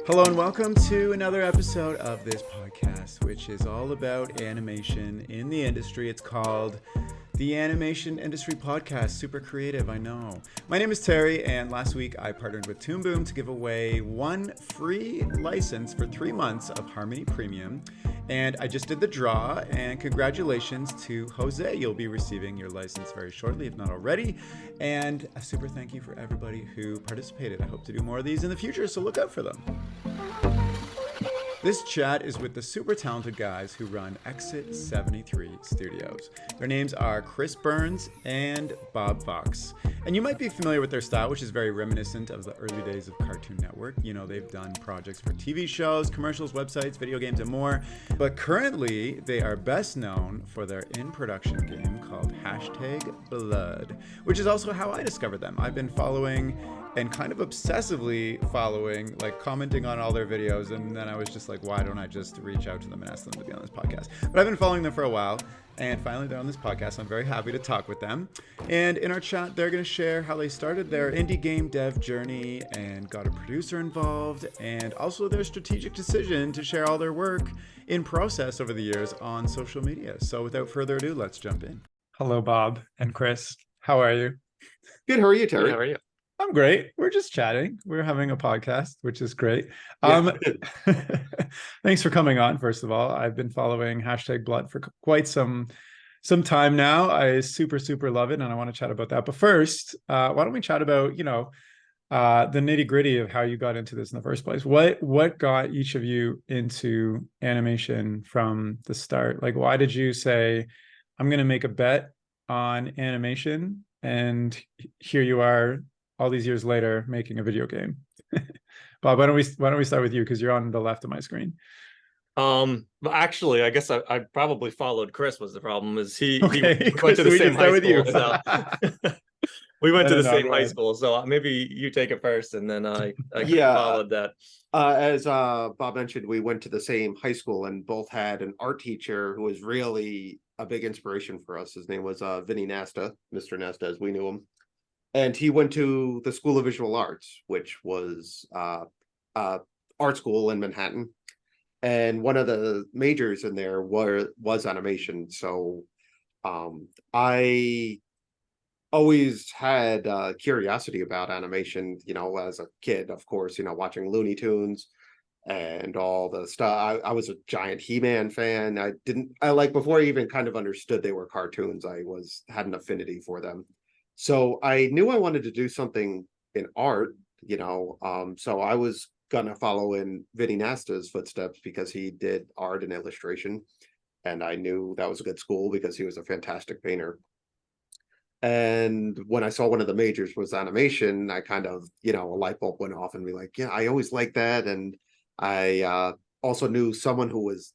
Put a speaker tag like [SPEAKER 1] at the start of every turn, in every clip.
[SPEAKER 1] Hello and welcome to another episode of this podcast, which is all about animation in the industry. It's called the Animation Industry Podcast. Super creative, I know. My name is Terry, and last week I partnered with Toon Boom to give away one free license for 3 months of Harmony Premium. And I just did the draw, and congratulations to Jose. You'll be receiving your license very shortly, if not already. And a super thank you for everybody who participated. I hope to do more of these in the future, so look out for them. This chat is with the super talented guys who run Exit 73 Studios. Their names are Chris Burns and Bob Fox. And you might be familiar with their style, which is very reminiscent of the early days of Cartoon Network. You know, they've done projects for TV shows, commercials, websites, video games, and more. But currently, they are best known for their in-production game called #Blood, which is also how I discovered them. I've been following and kind of obsessively following, like commenting on all their videos, and then I was just like, why don't I just reach out to them and ask them to be on this podcast? But I've been following them for a while, and finally they're on this podcast. I'm very happy to talk with them. And in our chat, they're going to share how they started their indie game dev journey and got a producer involved, and also their strategic decision to share all their work in process over the years on social media. So without further ado, let's jump in. Hello, Bob and Chris. How are you?
[SPEAKER 2] Good. How are you, Terry?
[SPEAKER 3] How are you?
[SPEAKER 1] I'm great. We're just chatting. We're having a podcast, which is great.
[SPEAKER 2] Yeah.
[SPEAKER 1] Thanks for coming on, first of all. I've been following #Blood for quite some time now. I super love it, and I want to chat about that. But first, why don't we chat about, the nitty-gritty of how you got into this in the first place? What got each of you into animation from the start? Like, why did you say, I'm going to make a bet on animation, and here you are all these years later making a video game? Bob, why don't we start with you, because you're on the left of my screen.
[SPEAKER 3] Actually, I guess I probably followed Chris. Was the problem is he
[SPEAKER 1] Chris,
[SPEAKER 3] went to the same high school.
[SPEAKER 1] So.
[SPEAKER 3] We went to the same high school, so maybe you take it first, and then I followed that.
[SPEAKER 2] As Bob mentioned, we went to the same high school and both had an art teacher who was really a big inspiration for us. His name was Vinny Nasta, Mr. Nasta as we knew him. And he went to the School of Visual Arts, which was art school in Manhattan. And one of the majors in there was animation. So I always had curiosity about animation, as a kid, of course, watching Looney Tunes and all the stuff. I was a giant He-Man fan. Before I even kind of understood they were cartoons, I had an affinity for them. So I knew I wanted to do something in art, so I was going to follow in Vinny Nasta's footsteps because he did art and illustration. And I knew that was a good school because he was a fantastic painter. And when I saw one of the majors was animation, I kind of, a light bulb went off and be like, yeah, I always liked that. And I also knew someone who was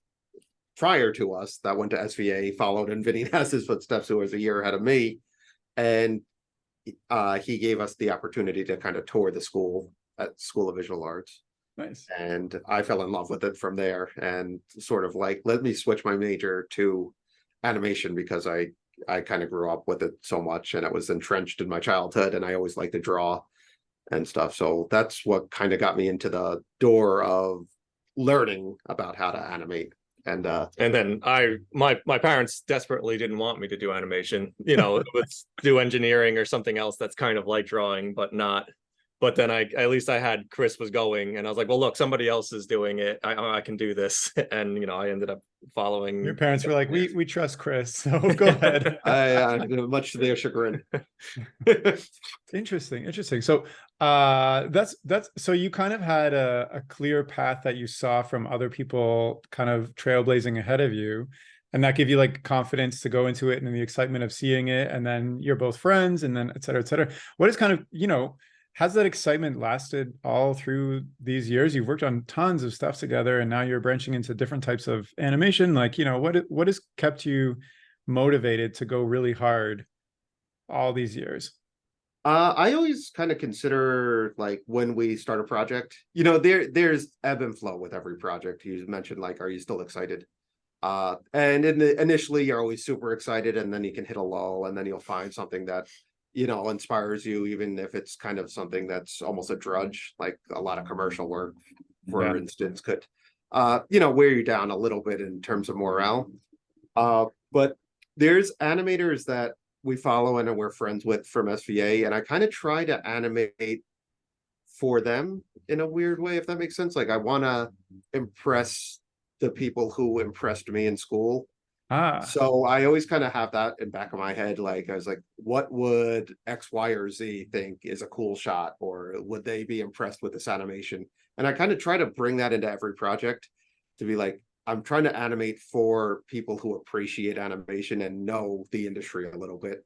[SPEAKER 2] prior to us that went to SVA, followed in Vinny Nasta's footsteps, who was a year ahead of me. And he gave us the opportunity to kind of tour the school at School of Visual Arts.
[SPEAKER 1] Nice.
[SPEAKER 2] And I fell in love with it from there, and sort of like, let me switch my major to animation because I kind of grew up with it so much and it was entrenched in my childhood, and I always liked to draw and stuff. So that's what kind of got me into the door of learning about how to animate. And
[SPEAKER 3] then my parents desperately didn't want me to do animation. Let's do engineering or something else that's kind of like drawing, but not. But then at least I had Chris was going, and I was like, well, look, somebody else is doing it. I can do this. And, I ended up following.
[SPEAKER 1] Your parents were like, we trust Chris, so go ahead.
[SPEAKER 2] Much to their chagrin.
[SPEAKER 1] Interesting. So that's so you kind of had a clear path that you saw from other people kind of trailblazing ahead of you. And that gave you like confidence to go into it and the excitement of seeing it. And then you're both friends, and then et cetera, et cetera. What is kind of, has that excitement lasted all through these years? You've worked on tons of stuff together, and now you're branching into different types of animation. Like, what has kept you motivated to go really hard all these years?
[SPEAKER 2] I always kind of consider, like, when we start a project, there's ebb and flow with every project. You mentioned, like, are you still excited? And initially you're always super excited, and then you can hit a lull, and then you'll find something that inspires you, even if it's kind of something that's almost a drudge, like a lot of commercial work, for
[SPEAKER 1] Yeah.
[SPEAKER 2] instance, could wear you down a little bit in terms of morale. But there's animators that we follow and we're friends with from SVA, and I kind of try to animate for them in a weird way, if that makes sense. Like I want to impress the people who impressed me in school.
[SPEAKER 1] Ah,
[SPEAKER 2] So I always kind of have that in back of my head. Like I was like, what would X, Y, or Z think is a cool shot, or would they be impressed with this animation? And I kind of try to bring that into every project to be like, I'm trying to animate for people who appreciate animation and know the industry a little bit,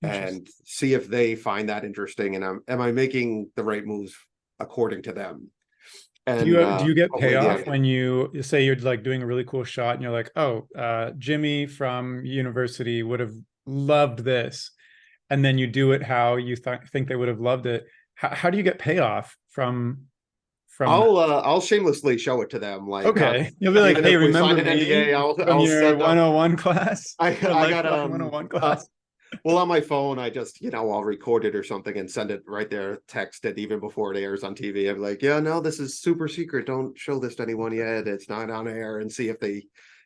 [SPEAKER 1] interesting.
[SPEAKER 2] and see if they find that interesting, and am I making the right moves according to them? And
[SPEAKER 1] Do you get
[SPEAKER 2] hopefully
[SPEAKER 1] payoff
[SPEAKER 2] the
[SPEAKER 1] when you say you're like doing a really cool shot and you're like, oh, Jimmy from university would have loved this, and then you do it how you think they would have loved it. How do you get payoff from that?
[SPEAKER 2] I'll shamelessly show it to them, like
[SPEAKER 1] Okay, you'll be like,
[SPEAKER 2] even
[SPEAKER 1] hey,
[SPEAKER 2] if we
[SPEAKER 1] remember
[SPEAKER 2] sign an
[SPEAKER 1] me
[SPEAKER 2] NDA,
[SPEAKER 1] from
[SPEAKER 2] I'll
[SPEAKER 1] your
[SPEAKER 2] send up.
[SPEAKER 1] 101 class, your
[SPEAKER 2] I got
[SPEAKER 1] lifelong 101 class?
[SPEAKER 2] well, on my phone, I just, I'll record it or something and send it right there, text it even before it airs on TV. I'm like, yeah, no, this is super secret. Don't show this to anyone yet. It's not on air, and see if they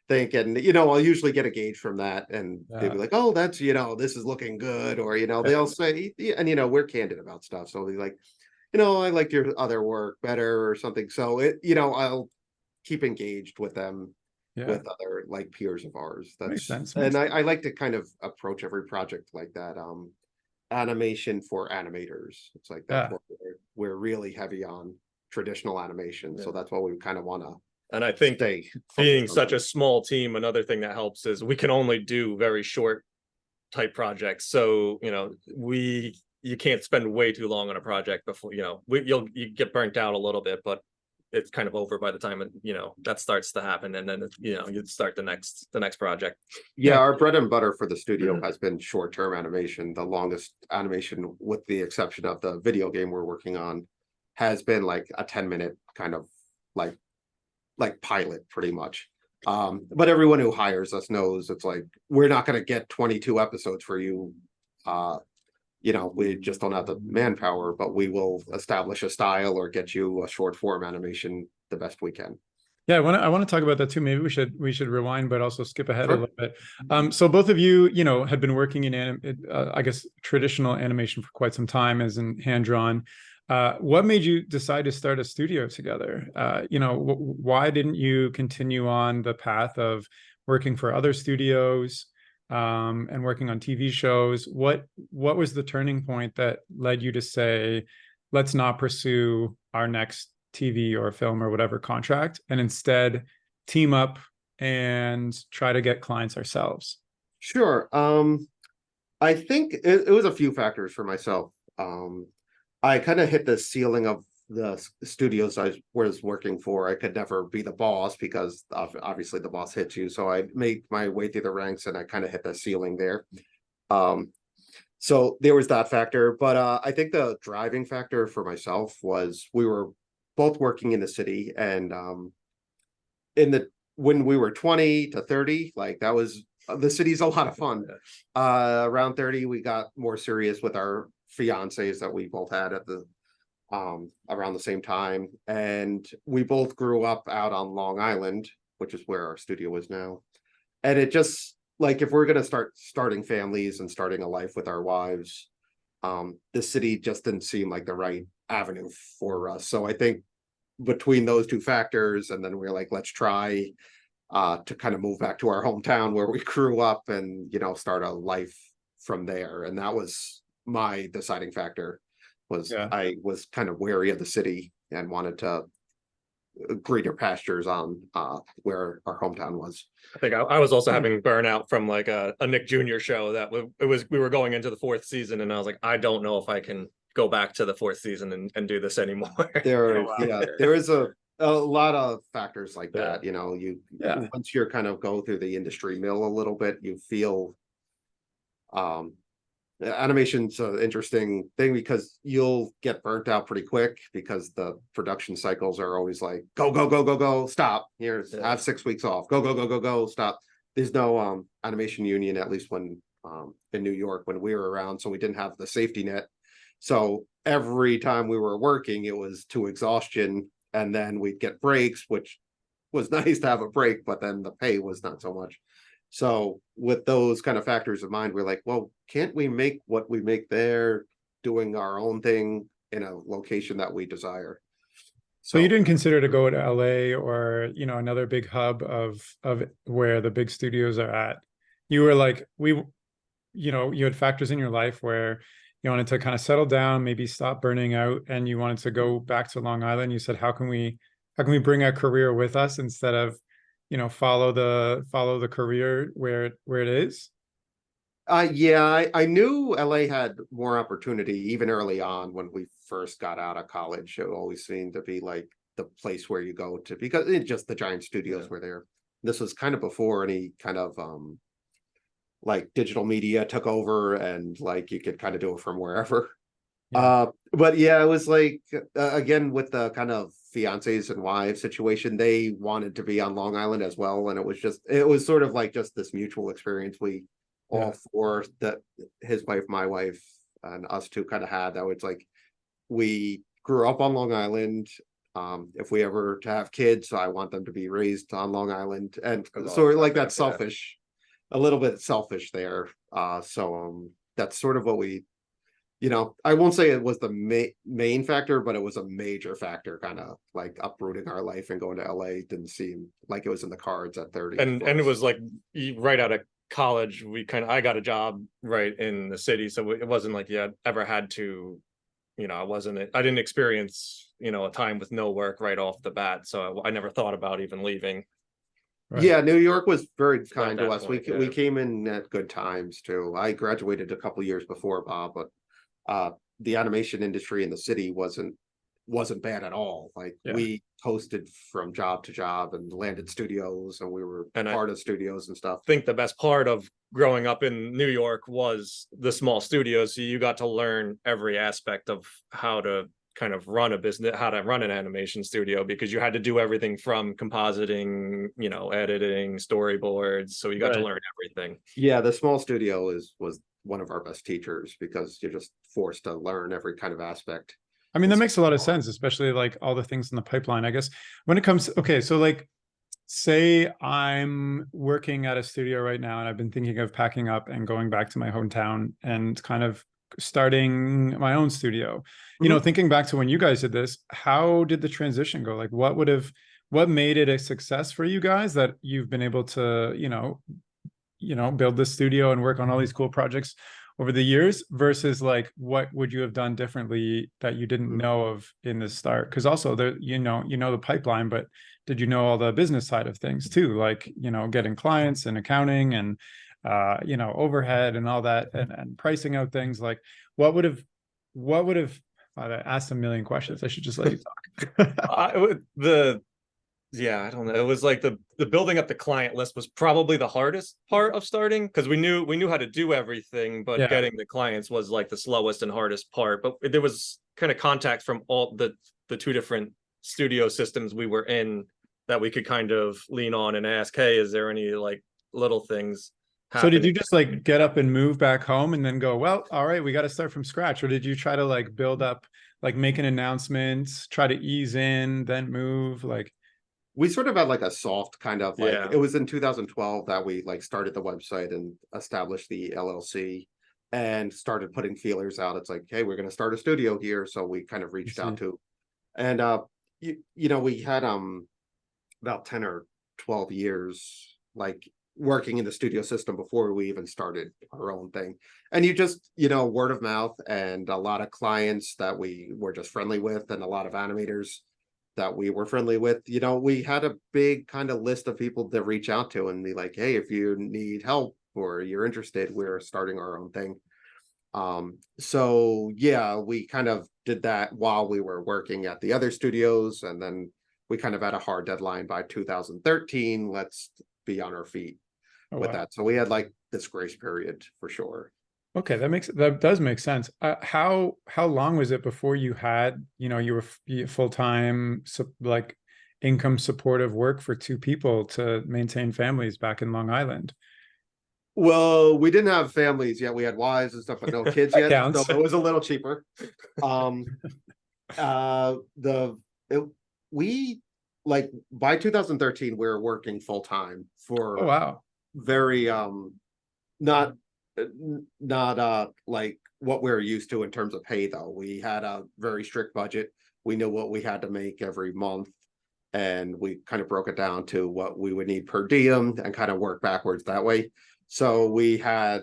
[SPEAKER 2] think. And, I'll usually get a gauge from that. And they'll
[SPEAKER 1] Yeah.
[SPEAKER 2] be like, oh, that's, this is looking good. Or,
[SPEAKER 1] Yeah.
[SPEAKER 2] they'll say, and, we're candid about stuff. So they'll be like, I liked your other work better or something. So I'll keep engaged with them,
[SPEAKER 1] Yeah.
[SPEAKER 2] with other like peers of ours.
[SPEAKER 1] Makes
[SPEAKER 2] That's,
[SPEAKER 1] sense.
[SPEAKER 2] and
[SPEAKER 1] Makes sense.
[SPEAKER 2] I like to kind of approach every project like that. Animation for animators. It's like that's
[SPEAKER 1] Yeah.
[SPEAKER 2] what we're really heavy on, traditional animation. So that's what we kind of want to
[SPEAKER 3] And I think
[SPEAKER 2] stay
[SPEAKER 3] being
[SPEAKER 2] focused on
[SPEAKER 3] such
[SPEAKER 2] that.
[SPEAKER 3] a small team, another thing that helps is we can only do very short type projects. So, you can't spend way too long on a project before, you get burnt out a little bit, but it's kind of over by the time that starts to happen, and then you'd start the next project.
[SPEAKER 2] Yeah, our bread and butter for the studio has been short-term animation. The longest animation, with the exception of the video game we're working on, has been like a 10-minute kind of like pilot, pretty much. But everyone who hires us knows it's like, we're not going to get 22 episodes for you. We just don't have the manpower, but we will establish a style or get you a short form animation the best we can.
[SPEAKER 1] Yeah, I want to talk about that too. Maybe we should rewind, but also skip ahead a
[SPEAKER 2] Sure.
[SPEAKER 1] little bit. So both of you, had been working in I guess traditional animation for quite some time, as in hand drawn. What made you decide to start a studio together? Why didn't you continue on the path of working for other studios, and working on TV shows? What was the turning point that led you to say, let's not pursue our next TV or film or whatever contract, and instead team up and try to get clients ourselves?
[SPEAKER 2] Sure. I think it was a few factors for myself. I kind of hit the ceiling of the studios I was working for. I could never be the boss, because obviously the boss hits you. So I made my way through the ranks, and I kind of hit the ceiling there. So there was that factor. But I think the driving factor for myself was, we were both working in the city, and when we were 20 to 30, like that was, the city's a lot of fun. Around 30, we got more serious with our fiancés that we both had at the around the same time, and we both grew up out on Long Island, which is where our studio is now. And it just, like, if we're going to starting families and starting a life with our wives, the city just didn't seem like the right avenue for us. So I think between those two factors, and then we are like, let's try to kind of move back to our hometown where we grew up, and start a life from there. And that was my deciding factor. Was
[SPEAKER 1] Yeah.
[SPEAKER 2] I was kind of wary of the city and wanted to greener pastures on where our hometown was.
[SPEAKER 3] I think I was also having burnout from like a Nick Jr. show that we were going into the fourth season, and I was like, I don't know if I can go back to the fourth season and do this anymore.
[SPEAKER 2] There is a lot of factors like
[SPEAKER 3] Yeah.
[SPEAKER 2] that. You
[SPEAKER 1] Yeah.
[SPEAKER 2] once you're kind of go through the industry mill a little bit, you feel animation's an interesting thing, because you'll get burnt out pretty quick, because the production cycles are always like, go go go go go, stop, here's have 6 weeks off, go go go go go, stop. There's no animation union, at least when in New York when we were around, so we didn't have the safety net. So every time we were working, it was to exhaustion, and then we'd get breaks, which was nice to have a break, but then the pay was not so much. So with those kind of factors in mind, we're like, well, can't we make what we make there doing our own thing in a location that we desire?
[SPEAKER 1] So you
[SPEAKER 2] So
[SPEAKER 1] didn't consider to go to LA or, you know, another big hub of where the big studios are at. You were like, you know, you had factors in your life where you wanted to kind of settle down, maybe stop burning out, and you wanted to go back to Long Island. You said, how can we bring our career with us instead of, you know, follow the career where it is?
[SPEAKER 2] yeah, I knew LA had more opportunity even early on when we first got out of college. It always seemed to be like the place where you go to, because it just the giant studios were there. This was kind of before any kind of like digital media took over, and like you could kind of do it from wherever.
[SPEAKER 1] Yeah.
[SPEAKER 2] But yeah, it was like again with the kind of fiancés and wives situation, they wanted to be on Long Island as well, and it was sort of like just this mutual experience we
[SPEAKER 1] Yeah.
[SPEAKER 2] all four, that his wife, my wife, and us two kind of had. That was like we grew up on Long Island. If we ever to have kids, I want them to be raised on Long Island, and sort of like that's selfish, a little bit selfish there. So that's sort of what we, you know, I won't say it was the main factor, but it was a major factor, kind of like uprooting our life and going to LA didn't seem like it was in the cards at 30.
[SPEAKER 3] And it was like right out of college, I got a job right in the city, so it wasn't like you had ever had to, you know, I didn't experience, you know, a time with no work right off the bat, so I never thought about even leaving.
[SPEAKER 1] Right.
[SPEAKER 2] Yeah, New York was very
[SPEAKER 3] At
[SPEAKER 2] kind to
[SPEAKER 3] that
[SPEAKER 2] us.
[SPEAKER 3] point,
[SPEAKER 2] We
[SPEAKER 3] yeah.
[SPEAKER 2] came in at good times too. I graduated a couple years before Bob, but the animation industry in the city wasn't bad at all. Like
[SPEAKER 1] Yeah.
[SPEAKER 2] we coasted from job to job and landed studios, and we were
[SPEAKER 3] And I
[SPEAKER 2] part of studios and stuff.
[SPEAKER 3] think the best part of growing up in New York was the small studios. So you got to learn every aspect of how to kind of run a business, how to run an animation studio, because you had to do everything from compositing, you know, editing, storyboards. So you got to
[SPEAKER 1] Right.
[SPEAKER 3] learn everything.
[SPEAKER 2] Yeah, the small studio was one of our best teachers, because you're just forced to learn every kind of aspect.
[SPEAKER 1] I mean, that
[SPEAKER 2] It's
[SPEAKER 1] makes a lot of sense, especially like all the things in the pipeline. I guess when it comes, okay, so like say I'm working at a studio right now and I've been thinking of packing up and going back to my hometown and kind of starting my own studio. You know,
[SPEAKER 2] Mhm.
[SPEAKER 1] thinking back to when you guys did this, how did the transition go? Like what made it a success for you guys that you've been able to, build this studio and work on all these cool projects over the years versus like what would you have done differently that you didn't know of in the start? Because also there, the pipeline, but did you know all the business side of things too, like, you know, getting clients and accounting and overhead and all that, and pricing out things? Like what would have I asked a million questions. I should just let you talk.
[SPEAKER 3] Yeah, I don't know. It was like the building up the client list was probably the hardest part of starting, because we knew how to do everything, but
[SPEAKER 1] Yeah.
[SPEAKER 3] getting the clients was like the slowest and hardest part. But there was kind of contacts from all the two different studio systems we were in that we could kind of lean on and ask, hey, is there any like little things
[SPEAKER 1] So did
[SPEAKER 3] happening?
[SPEAKER 1] you just like get up and move back home and then go, well, all right, we got to start from scratch? Or did you try to like build up, like make an announcement, try to ease in, then move? Like,
[SPEAKER 2] We sort of had like a soft kind of like,
[SPEAKER 3] Yeah.
[SPEAKER 2] it was in 2012 that we like started the website and established the LLC and started putting feelers out. It's like, hey, we're going to start a studio here. So we kind of
[SPEAKER 1] you
[SPEAKER 2] reached
[SPEAKER 1] see,
[SPEAKER 2] out to, and we had about 10 or 12 years like working in the studio system before we even started our own thing. And you just, word of mouth and a lot of clients that we were just friendly with, and a lot of animators that we were friendly with. We had a big kind of list of people to reach out to and be like, hey, if you need help or you're interested, we're starting our own thing. So yeah, we kind of did that while we were working at the other studios, and then we kind of had a hard deadline by 2013. Let's be on our feet
[SPEAKER 1] oh
[SPEAKER 2] with
[SPEAKER 1] wow.
[SPEAKER 2] that. So we had like this grace period for sure.
[SPEAKER 1] Okay, that does make sense. How long was it before you had, you were full time, like income supportive work for two people to maintain families back in Long Island?
[SPEAKER 2] Well, we didn't have families yet. We had wives and stuff, but no kids
[SPEAKER 1] That
[SPEAKER 2] yet. So
[SPEAKER 1] counts.
[SPEAKER 2] it was a little cheaper. Um, the it, we like by 2013 we were working full time
[SPEAKER 1] Oh
[SPEAKER 2] for
[SPEAKER 1] wow.
[SPEAKER 2] very not not like what we're used to in terms of pay though. We had a very strict budget. We knew what we had to make every month, and we kind of broke it down to what we would need per diem and kind of work backwards that way. So we had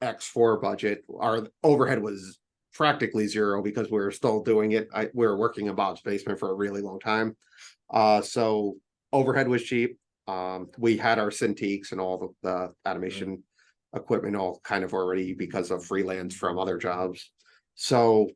[SPEAKER 2] X4 budget. Our overhead was practically zero because we were still doing it. We were working in Bob's basement for a really long time. So overhead was cheap. We had our Cintiqs and all the animation equipment all kind of already because of freelance from other jobs. So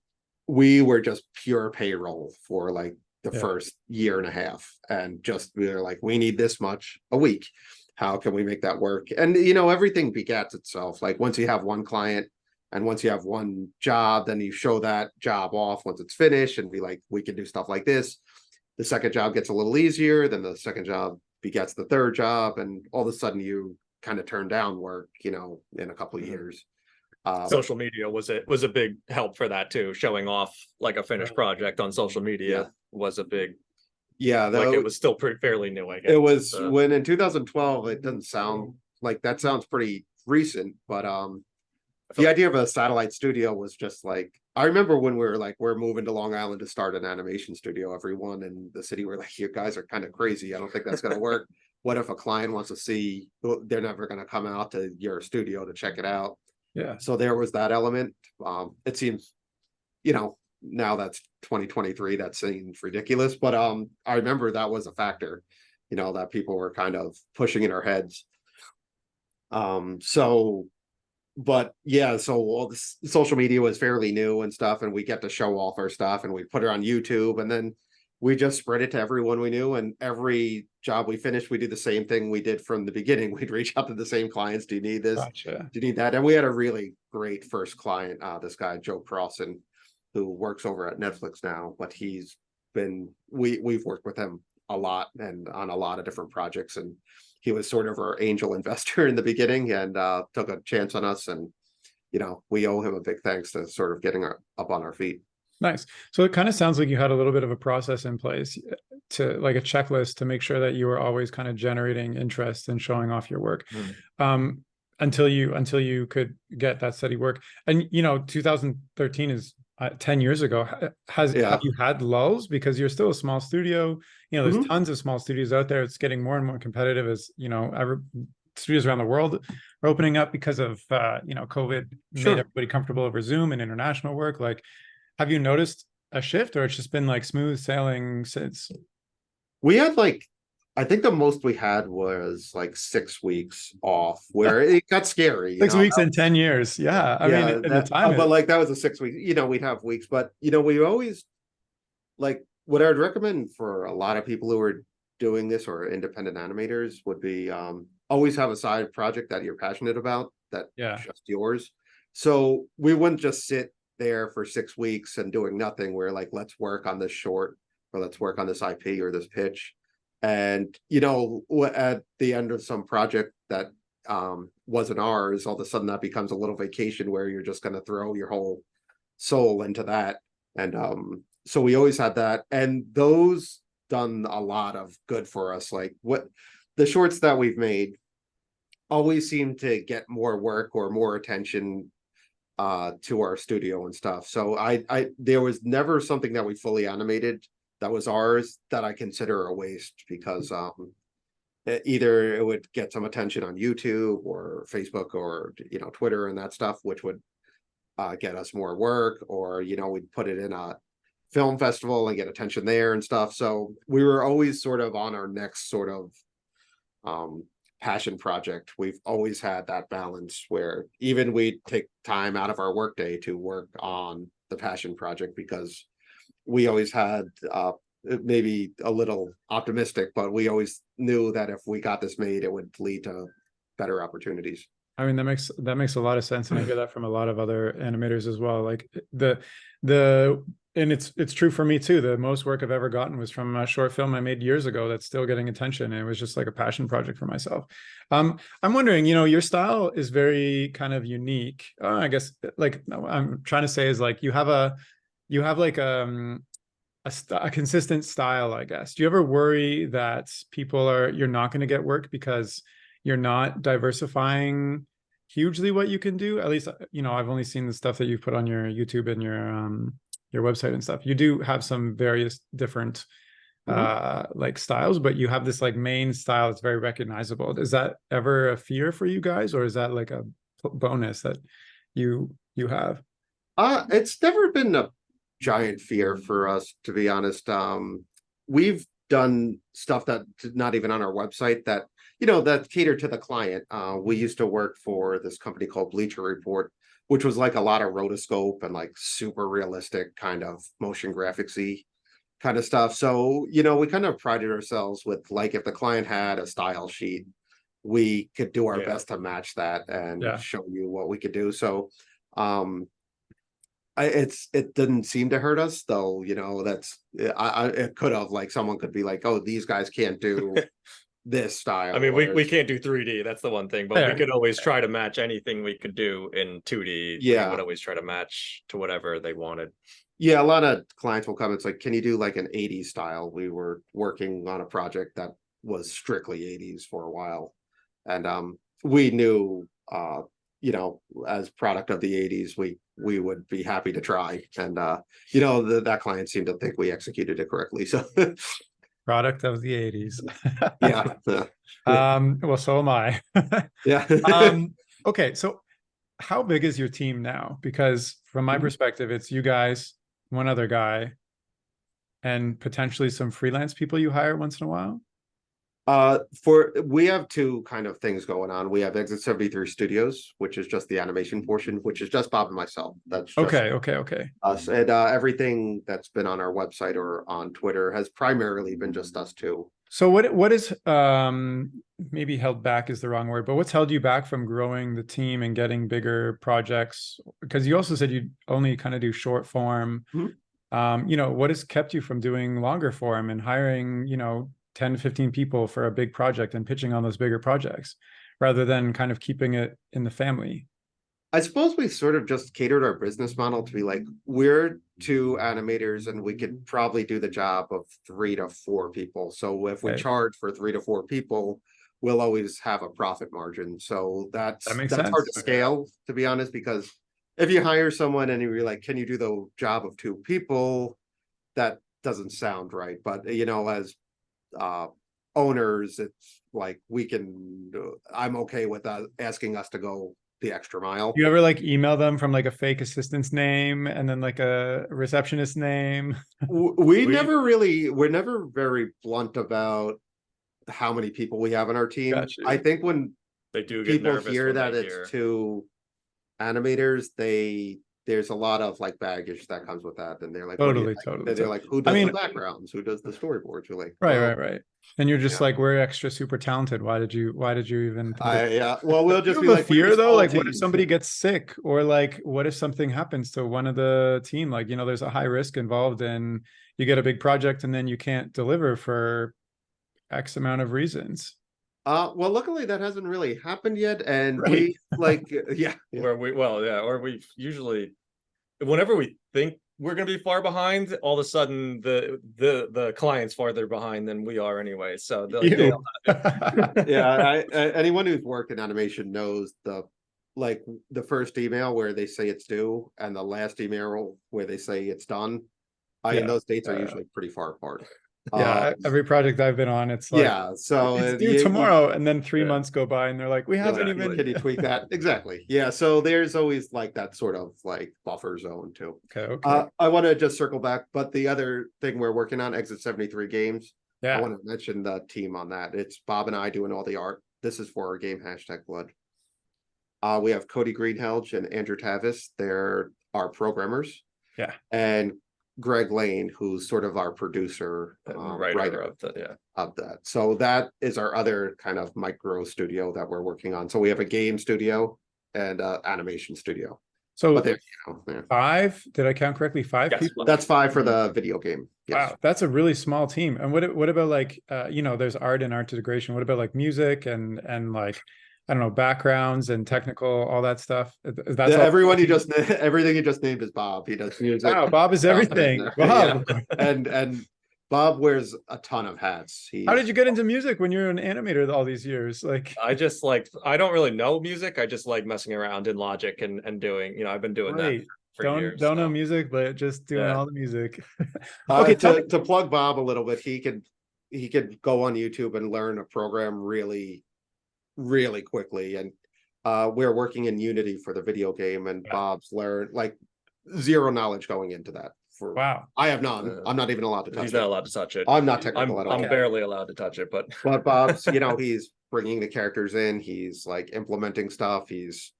[SPEAKER 2] we were just pure payroll for like the
[SPEAKER 1] Yeah.
[SPEAKER 2] first year and a half, and just we were like, we need this much a week. How can we make that work? And everything begets itself. Like once you have one client and once you have one job, then you show that job off once it's finished and be like, we can do stuff like this. The second job gets a little easier, then the second job begets the third job, and all of a sudden you kind of turn down work, in a couple of years.
[SPEAKER 3] Social media was a big help for that too. Showing off like a finished project on social media was a big,
[SPEAKER 2] Yeah,
[SPEAKER 3] like it was still fairly new, I guess.
[SPEAKER 2] it was when in 2012. It doesn't sound like that sounds pretty recent, but the idea of a satellite studio was just like, I remember when we were like, we're moving to Long Island to start an animation studio. Everyone in the city were like, you guys are kind of crazy. I don't think that's going to work. What if a client wants to see, they're never going to come out to your studio to check it out.
[SPEAKER 1] Yeah.
[SPEAKER 2] So there was that element. It seems, now that's 2023, that seems ridiculous, but I remember that was a factor, that people were kind of pushing in our heads. But yeah, so all this social media was fairly new and stuff, and we get to show off our stuff and we put it on YouTube, and then we just spread it to everyone we knew. And every job we finished, we do the same thing we did from the beginning. We'd reach out to the same clients. Do you need this?
[SPEAKER 1] Gotcha.
[SPEAKER 2] Do you need that? And we had a really great first client, this guy, Joe Crossan, who works over at Netflix now, but we've worked with him a lot and on a lot of different projects. And he was sort of our angel investor in the beginning, and took a chance on us. And, we owe him a big thanks to sort of getting up on our feet.
[SPEAKER 1] Nice. So it kind of sounds like you had a little bit of a process in place to like a checklist to make sure that you were always kind of generating interest and showing off your work. Until you could get that steady work. And 2013 is 10 years ago. Have you had lulls? Because you're still a small studio. There's tons of small studios out there. It's getting more and more competitive as studios around the world are opening up because of COVID made everybody comfortable over Zoom and international work. Like, have you noticed a shift, or it's just been like smooth sailing since?
[SPEAKER 2] We had I think the most we had was like 6 weeks off, where it got scary.
[SPEAKER 1] 6 weeks in 10 years. Yeah. I mean, in the time.
[SPEAKER 2] But like that was a 6 week, we'd have weeks, but we always what I would recommend for a lot of people who are doing this or independent animators would be always have a side project that you're passionate about, that's just yours. So we wouldn't just sit there for 6 weeks and doing nothing. We're like, let's work on this short, or let's work on this IP or this pitch. And at the end of some project that wasn't ours, all of a sudden that becomes a little vacation where you're just going to throw your whole soul into that. And so we always had that, and those done a lot of good for us. Like what the shorts that we've made always seem to get more work or more attention to our studio and stuff. So I there was never something that we fully animated that was ours that I consider a waste, because either it would get some attention on YouTube or Facebook or Twitter and that stuff, which would get us more work, or we'd put it in a film festival and get attention there and stuff. So we were always sort of on our next sort of passion project. We've always had that balance where even we take time out of our workday to work on the passion project, because we always had maybe a little optimistic, but we always knew that if we got this made, it would lead to better opportunities.
[SPEAKER 1] I mean, that makes a lot of sense, and I hear that from a lot of other animators as well. Like the and it's true for me too. The most work I've ever gotten was from a short film I made years ago that's still getting attention. And it was just like a passion project for myself. I'm wondering, your style is very kind of unique. I guess like I'm trying to say is like you have like a consistent style, I guess. Do you ever worry that you're not going to get work because you're not diversifying hugely what you can do? At least, I've only seen the stuff that you've put on your YouTube and your website and stuff. You do have some various different like styles, but you have this like main style that's very recognizable. Is that ever a fear for you guys, or is that like a bonus that you have?
[SPEAKER 2] It's never been a giant fear for us, to be honest. We've done stuff that not even on our website that that cater to the client. We used to work for this company called Bleacher Report, which was like a lot of rotoscope and like super realistic kind of motion graphicsy kind of stuff. So we kind of prided ourselves with, like, if the client had a style sheet, we could do our best to match that and show you what we could do. So it didn't seem to hurt us, though. That's it could have, like, someone could be like, oh, these guys can't do this style.
[SPEAKER 3] I mean, we can't do 3D. That's the one thing, but we could always try to match anything we could do in 2D. We would always try to match to whatever they wanted.
[SPEAKER 2] Yeah, a lot of clients will come. It's like, can you do like an 80s style? We were working on a project that was strictly 80s for a while, and we knew as product of the 80s, we would be happy to try. And that client seemed to think we executed it correctly. So
[SPEAKER 1] product of the 80s.
[SPEAKER 2] Yeah.
[SPEAKER 1] Well, so am I.
[SPEAKER 2] Yeah.
[SPEAKER 1] Okay, so how big is your team now? Because from my perspective, it's you guys, one other guy, and potentially some freelance people you hire once in a while.
[SPEAKER 2] We have two kind of things going on. We have Exit 73 Studios, which is just the animation portion, which is just Bob and myself. That's just
[SPEAKER 1] okay.
[SPEAKER 2] us. And everything that's been on our website or on Twitter has primarily been just us two.
[SPEAKER 1] So what is maybe held back is the wrong word, but what's held you back from growing the team and getting bigger projects? Because you also said you only kind of do short form. What has kept you from doing longer form and hiring 10 to 15 people for a big project and pitching on those bigger projects rather than kind of keeping it in the family?
[SPEAKER 2] I suppose we sort of just catered our business model to be like, we're two animators and we could probably do the job of 3 to 4 people. So if we charge for 3 to 4 people, we'll always have a profit margin. So that's hard to scale, to be honest, because if you hire someone and you're like, can you do the job of 2 people? That doesn't sound right. But as owners, it's like I'm okay with asking us to go the extra mile.
[SPEAKER 1] You ever like email them from like a fake assistant's name and then like a receptionist name?
[SPEAKER 2] We're never very blunt about how many people we have on our team. I think when
[SPEAKER 3] they do get
[SPEAKER 2] people
[SPEAKER 3] nervous
[SPEAKER 2] hear that it's 2 animators, there's a lot of like baggage that comes with that, and they're like,
[SPEAKER 1] totally.
[SPEAKER 2] They're like, who does the backgrounds? Who does the storyboards? You're like,
[SPEAKER 1] right. And you're just like, we're extra super talented. Why did you even?
[SPEAKER 2] Well, we'll just be
[SPEAKER 1] like,
[SPEAKER 2] like,
[SPEAKER 1] fear though. Like, what if somebody gets sick, or like, what if something happens to one of the team? Like, there's a high risk involved, and you get a big project, and then you can't deliver for X amount of reasons.
[SPEAKER 2] Well, luckily that hasn't really happened yet, and we like,
[SPEAKER 3] or we usually, whenever we think we're going to be far behind, all of a sudden the client's farther behind than we are anyway. So
[SPEAKER 2] anyone who's worked in animation knows the first email where they say it's due and the last email where they say it's done. And those dates are usually pretty far apart.
[SPEAKER 1] Every project I've been on, it's like,
[SPEAKER 2] so
[SPEAKER 1] it's due tomorrow, and then 3 months go by and they're like, we haven't even.
[SPEAKER 2] Can you tweak that? Exactly. So there's always like that sort of like buffer zone too.
[SPEAKER 1] Okay.
[SPEAKER 2] I want to just circle back, but the other thing we're working on, Exit 73 Games, I want to mention the team on that. It's Bob and I doing all the art. This is for our game #Blood. We have Cody Greenhelge and Andrew Tavis. They're our programmers. And Greg Lane, who's sort of our producer, writer
[SPEAKER 3] of
[SPEAKER 2] that. So that is our other kind of micro studio that we're working on. So we have a game studio and animation studio.
[SPEAKER 1] So
[SPEAKER 2] But there, yeah.
[SPEAKER 1] 5, did I count correctly? 5
[SPEAKER 3] Yes.
[SPEAKER 1] people?
[SPEAKER 2] That's 5 for the video game. Yes.
[SPEAKER 1] Wow, that's a really small team. And what about like there's art and art integration. What about like music and like I don't know, backgrounds and technical, all that stuff? That's all.
[SPEAKER 2] Everyone you just everything you just named is Bob. He does music.
[SPEAKER 1] Wow, Bob is everything.
[SPEAKER 2] Yeah.
[SPEAKER 1] Bob.
[SPEAKER 2] And Bob wears a ton of hats.
[SPEAKER 1] How did you get into music when you're an animator all these years? Like,
[SPEAKER 3] I just like, I don't really know music. I just like messing around in Logic and doing, I've been doing that
[SPEAKER 1] great.
[SPEAKER 3] for
[SPEAKER 1] Don't
[SPEAKER 3] years.
[SPEAKER 1] know
[SPEAKER 3] so.
[SPEAKER 1] music, but just doing
[SPEAKER 3] Yeah.
[SPEAKER 1] all the music.
[SPEAKER 2] Okay,
[SPEAKER 1] Okay,
[SPEAKER 2] to plug Bob a little bit, he could go on YouTube and learn a program really, really quickly. And we're working in Unity for the video game, and
[SPEAKER 1] Yeah.
[SPEAKER 2] Bob's learned like zero knowledge going into that.
[SPEAKER 1] Wow.
[SPEAKER 2] I have none. I'm not even allowed to touch
[SPEAKER 3] He's
[SPEAKER 2] it.
[SPEAKER 3] not allowed to touch it.
[SPEAKER 2] I'm not technical at all.
[SPEAKER 3] I'm barely allowed to touch it, but
[SPEAKER 2] Bob's, he's bringing the characters in. He's like implementing stuff. He's,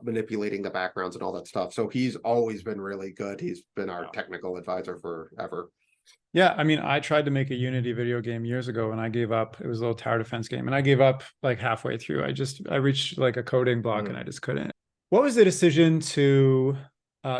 [SPEAKER 2] manipulating the backgrounds and all that stuff. So he's always been really good. He's been our technical advisor forever.
[SPEAKER 1] Yeah, I mean, I tried to make a Unity video game years ago and I gave up. It was a little tower defense game and I gave up like halfway through. I reached like a coding block and I just couldn't. What was the decision to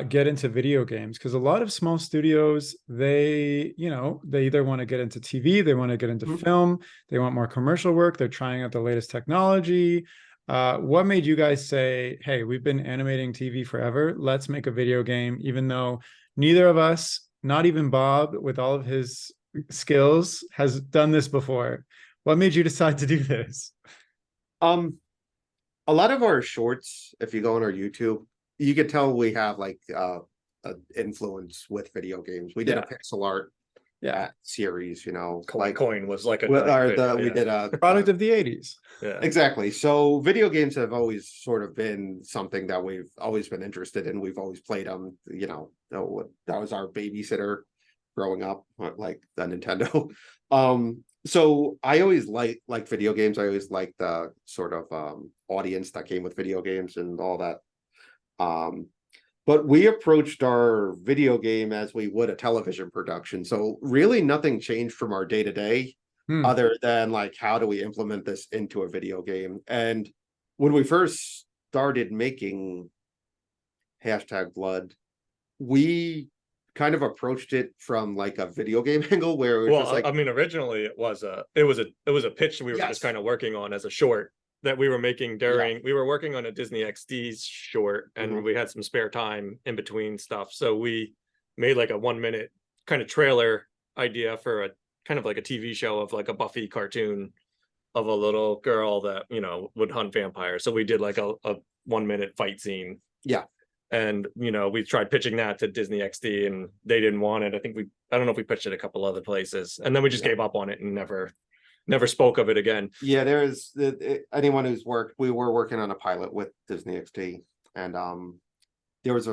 [SPEAKER 1] get into video games? Because a lot of small studios, they either want to get into TV, they want to get into film, they want more commercial work, they're trying out the latest technology. What made you guys say, hey, we've been animating TV forever, let's make a video game, even though neither of us, not even Bob with all of his skills, has done this before? What made you decide to do this?
[SPEAKER 2] A lot of our shorts, if you go on our YouTube, you could tell we have like an influence with video games. We did a pixel art series, like
[SPEAKER 3] Coin was like
[SPEAKER 2] we did a
[SPEAKER 1] Product of the 80s.
[SPEAKER 3] Yeah.
[SPEAKER 2] Exactly. So video games have always sort of been something that we've always been interested in. We've always played them, that was our babysitter growing up, like the Nintendo. So I always like video games. I always like the sort of audience that came with video games and all that. But we approached our video game as we would a television production. So really nothing changed from our day-to-day other than like, how do we implement this into a video game? And when we first started making #Blood, we kind of approached it from like a video game angle where it was just like,
[SPEAKER 3] I mean, originally it was a pitch we were just kind of working on as a short that we were making during we were working on a Disney XD short and we had some spare time in between stuff, so we made like a 1-minute kind of trailer idea for a kind of like a TV show of like a Buffy cartoon of a little girl that would hunt vampires. So we did like a 1-minute fight scene, and we tried pitching that to Disney XD and they didn't want it. I don't know if we pitched it a couple other places and then we just gave up on it and never spoke of it again.
[SPEAKER 2] Yeah, there's anyone who's we were working on a pilot with Disney XD, and there was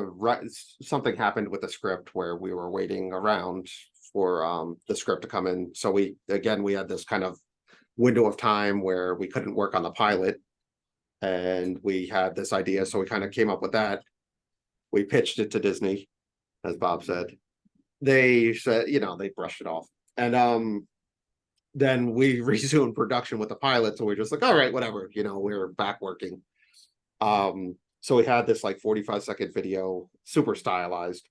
[SPEAKER 2] something happened with the script where we were waiting around for the script to come in. So we had this kind of window of time where we couldn't work on the pilot, and we had this idea, so we kind of came up with that. We pitched it to Disney, as Bob said. They said, they brushed it off, and then we resumed production with the pilot. So we're just like, all right, whatever, we're back working. So we had this like 45-second video, super stylized.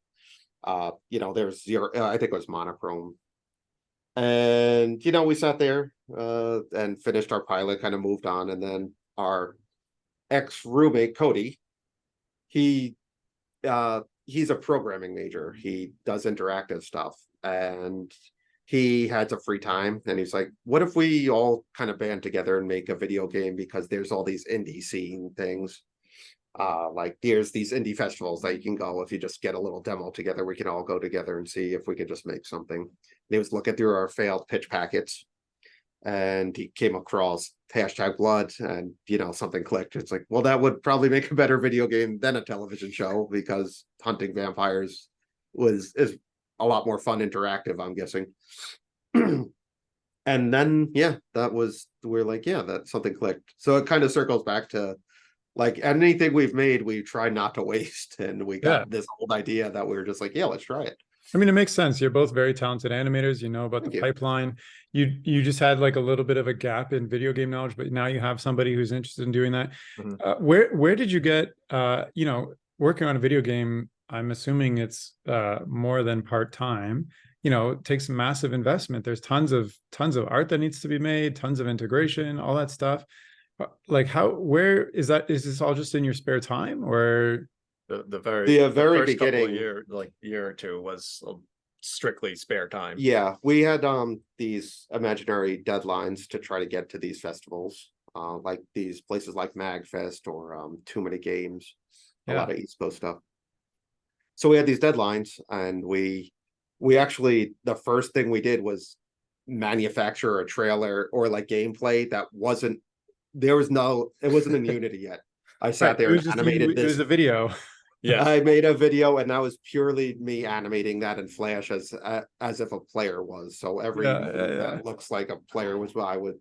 [SPEAKER 2] There's zero, I think it was monochrome. And, we sat there and finished our pilot, kind of moved on. And then our ex-roommate, Cody, he's a programming major. He does interactive stuff. And he had some free time and he's like, what if we all kind of band together and make a video game? Because there's all these indie scene things. Like there's these indie festivals that you can go. If you just get a little demo together, we can all go together and see if we could just make something. And he was looking through our failed pitch packets and he came across #Blood and, something clicked. It's like, well, that would probably make a better video game than a television show because hunting vampires is a lot more fun interactive, I'm guessing. And then we're like, that something clicked. So it kind of circles back to like anything we've made, we try not to waste, and we got this old idea that we were just like, let's try it.
[SPEAKER 1] I mean, it makes sense. You're both very talented animators. You know about the
[SPEAKER 2] Thank you.
[SPEAKER 1] pipeline. You just had like a little bit of a gap in video game knowledge, but now you have somebody who's interested in doing that.
[SPEAKER 3] Mhm.
[SPEAKER 1] Where did you get working on a video game? I'm assuming it's more than part-time. It takes massive investment. There's tons of art that needs to be made, tons of integration, all that stuff. Like where is that? Is this all just in your spare time, or
[SPEAKER 3] The
[SPEAKER 2] very
[SPEAKER 3] first couple of
[SPEAKER 2] beginning,
[SPEAKER 3] year or two was strictly spare time.
[SPEAKER 2] yeah, we had these imaginary deadlines to try to get to these festivals, like these places like MagFest or Too Many Games, a lot of East Coast stuff. So we had these deadlines, and we actually, the first thing we did was manufacture a trailer or like gameplay that wasn't it wasn't in Unity yet. I sat
[SPEAKER 1] right,
[SPEAKER 2] there and animated
[SPEAKER 1] it was
[SPEAKER 2] this.
[SPEAKER 1] a video.
[SPEAKER 3] Yeah.
[SPEAKER 2] I made a video, and that was purely me animating that in Flash as if a player was. So every move that looks like a player was, I would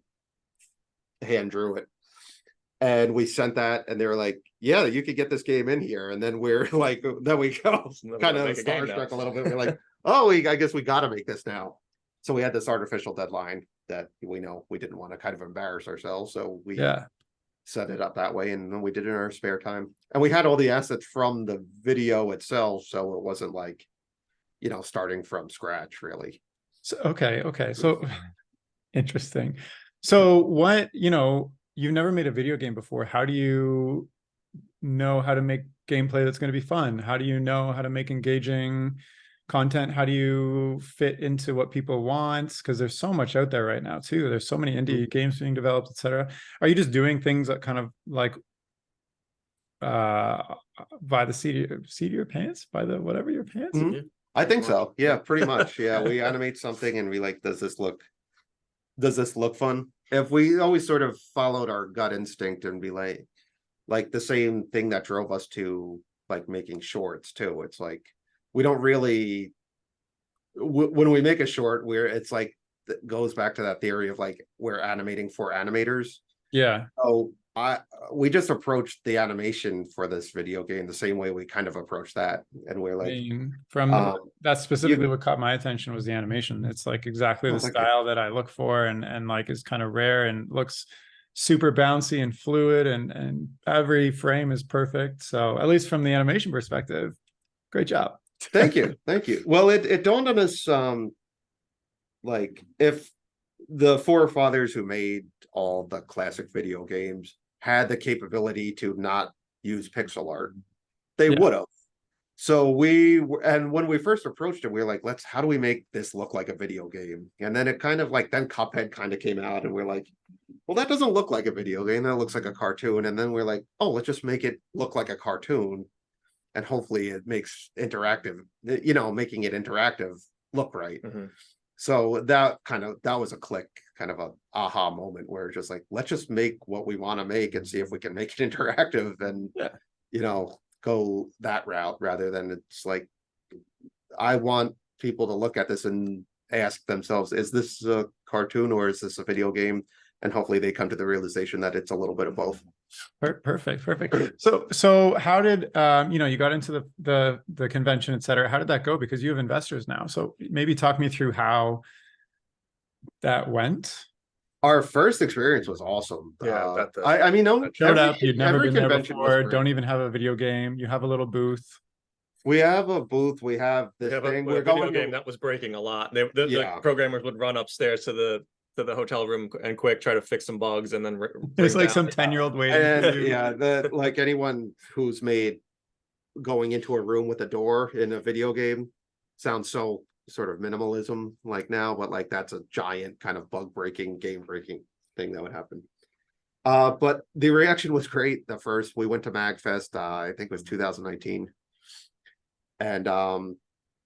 [SPEAKER 2] hand drew it. And we sent that, and they were like, "Yeah, you could get this game in here." And then we're like, then we go kind of starstruck a little bit. We're like, "Oh, I guess we got to make this now." So we had this artificial deadline that we know we didn't want to kind of embarrass ourselves, so we set it up that way, and then we did it in our spare time. And we had all the assets from the video itself, so it wasn't like, starting from scratch, really.
[SPEAKER 1] So okay, so interesting. So what, you've never made a video game before. How do you know how to make gameplay that's going to be fun? How do you know how to make engaging content? How do you fit into what people want? Because there's so much out there right now too. There's so many indie games being developed, etc. Are you just doing things that kind of like by the seat of your pants, by the whatever your pants?
[SPEAKER 2] Mm-hmm. I think so. Yeah, pretty much. Yeah, we animate something and we like, does this look fun? If we always sort of followed our gut instinct and be like the same thing that drove us to like making shorts too. It's like we don't really when we make a short, it's like it goes back to that theory of like we're animating for animators.
[SPEAKER 1] Yeah.
[SPEAKER 2] So we just approached the animation for this video game the same way we kind of approached that, and we're like,
[SPEAKER 1] that's specifically what caught my attention was the animation. It's like exactly the style that I look for, and like is kind of rare and looks super bouncy and fluid, and every frame is perfect. So at least from the animation perspective, great job.
[SPEAKER 2] Thank you. Well, it dawned on us, like if the forefathers who made all the classic video games had the capability to not use pixel art, they would have. So when we first approached it, we were like, how do we make this look like a video game? And then it kind of like, then Cuphead kind of came out, and we're like, well, that doesn't look like a video game. That looks like a cartoon. And then we're like, oh, let's just make it look like a cartoon. And hopefully it makes interactive, making it interactive look right. Mm-hmm. So that was a click, kind of a aha moment where just like, let's just make what we want to make and see if we can make it interactive and, go that route, rather than it's like, I want people to look at this and ask themselves, is this a cartoon or is this a video game? And hopefully they come to the realization that it's a little bit of both.
[SPEAKER 1] Perfect. So how did you got into the convention, et cetera? How did that go? Because you have investors now. So maybe talk me through how that went.
[SPEAKER 2] Our first experience was awesome.
[SPEAKER 3] Yeah,
[SPEAKER 2] I mean,
[SPEAKER 1] showed up. You'd never been there before. Don't even have a video game. You have a little booth.
[SPEAKER 2] We have a booth. We have this thing. We're going
[SPEAKER 3] video game that was breaking a lot. The programmers would run upstairs to the hotel room and try to fix some bugs, and then
[SPEAKER 1] there's like some 10-year-old waiting.
[SPEAKER 2] And like anyone who's made going into a room with a door in a video game sounds so sort of minimalism like now, but like that's a giant kind of bug breaking, game breaking thing that would happen. But the reaction was great. We went to MagFest, I think it was 2019, and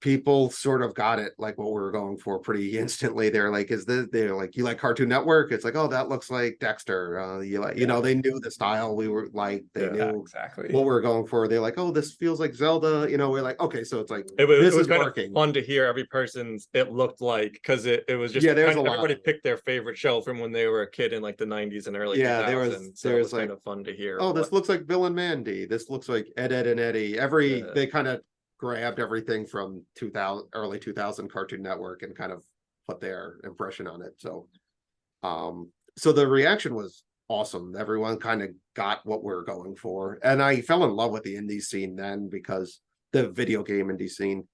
[SPEAKER 2] people sort of got it, like what we were going for, pretty instantly. They're like, they're like, you like Cartoon Network? It's like, oh, that looks like Dexter. They knew the style we were like, they knew
[SPEAKER 1] exactly
[SPEAKER 2] what we were going for. They're like, oh, this feels like Zelda. We're like, okay, so it's like,
[SPEAKER 3] it was kind working. Of fun to hear every person's, it looked like, because it was just, everybody picked their favorite show from when they were a kid in like the 90s and early 2000s.
[SPEAKER 2] There was like,
[SPEAKER 3] kind of fun to hear.
[SPEAKER 2] Oh, this looks like Bill and Mandy. This looks like Ed, and Eddie. They kind of grabbed everything from 2000 early 2000 Cartoon Network and kind of put their impression on it. So the reaction was awesome. Everyone kind of got what we're going for. And I fell in love with the indie scene then, because the video game indie scene,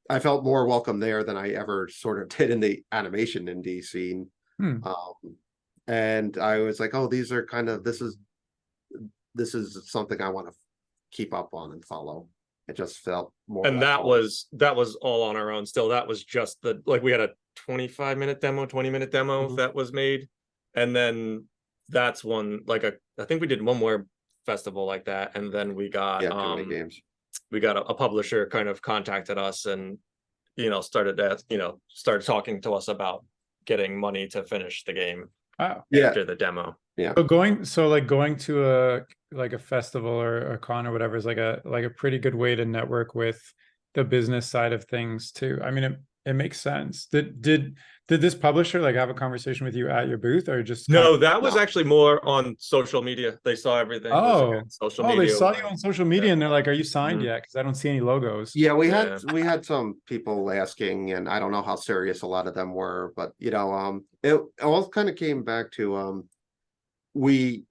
[SPEAKER 2] I felt more welcome there than I ever sort of did in the animation indie scene.
[SPEAKER 1] Hmm.
[SPEAKER 2] And I was like, oh, these are kind of, this is something I want to keep up on and follow. It just felt more.
[SPEAKER 3] And that was all on our own still. That was just we had a 25-minute demo, 20-minute demo that was made. And then that's one, I think we did one more festival like that. And then we got
[SPEAKER 2] too many games.
[SPEAKER 3] We got a publisher kind of contacted us and, started talking to us about getting money to finish the game.
[SPEAKER 1] Wow.
[SPEAKER 3] After the demo.
[SPEAKER 1] Yeah. So going to a festival or a con or whatever is like a pretty good way to network with the business side of things too. I mean, it makes sense. Did this publisher have a conversation with you at your booth, or just
[SPEAKER 3] no? That was actually more on social media. They saw everything.
[SPEAKER 1] Social media. They saw you on social media, and they're like, "Are you signed yet?" Because I don't see any logos.
[SPEAKER 2] Yeah, we had some people asking, and I don't know how serious a lot of them were, but it all kind of came back to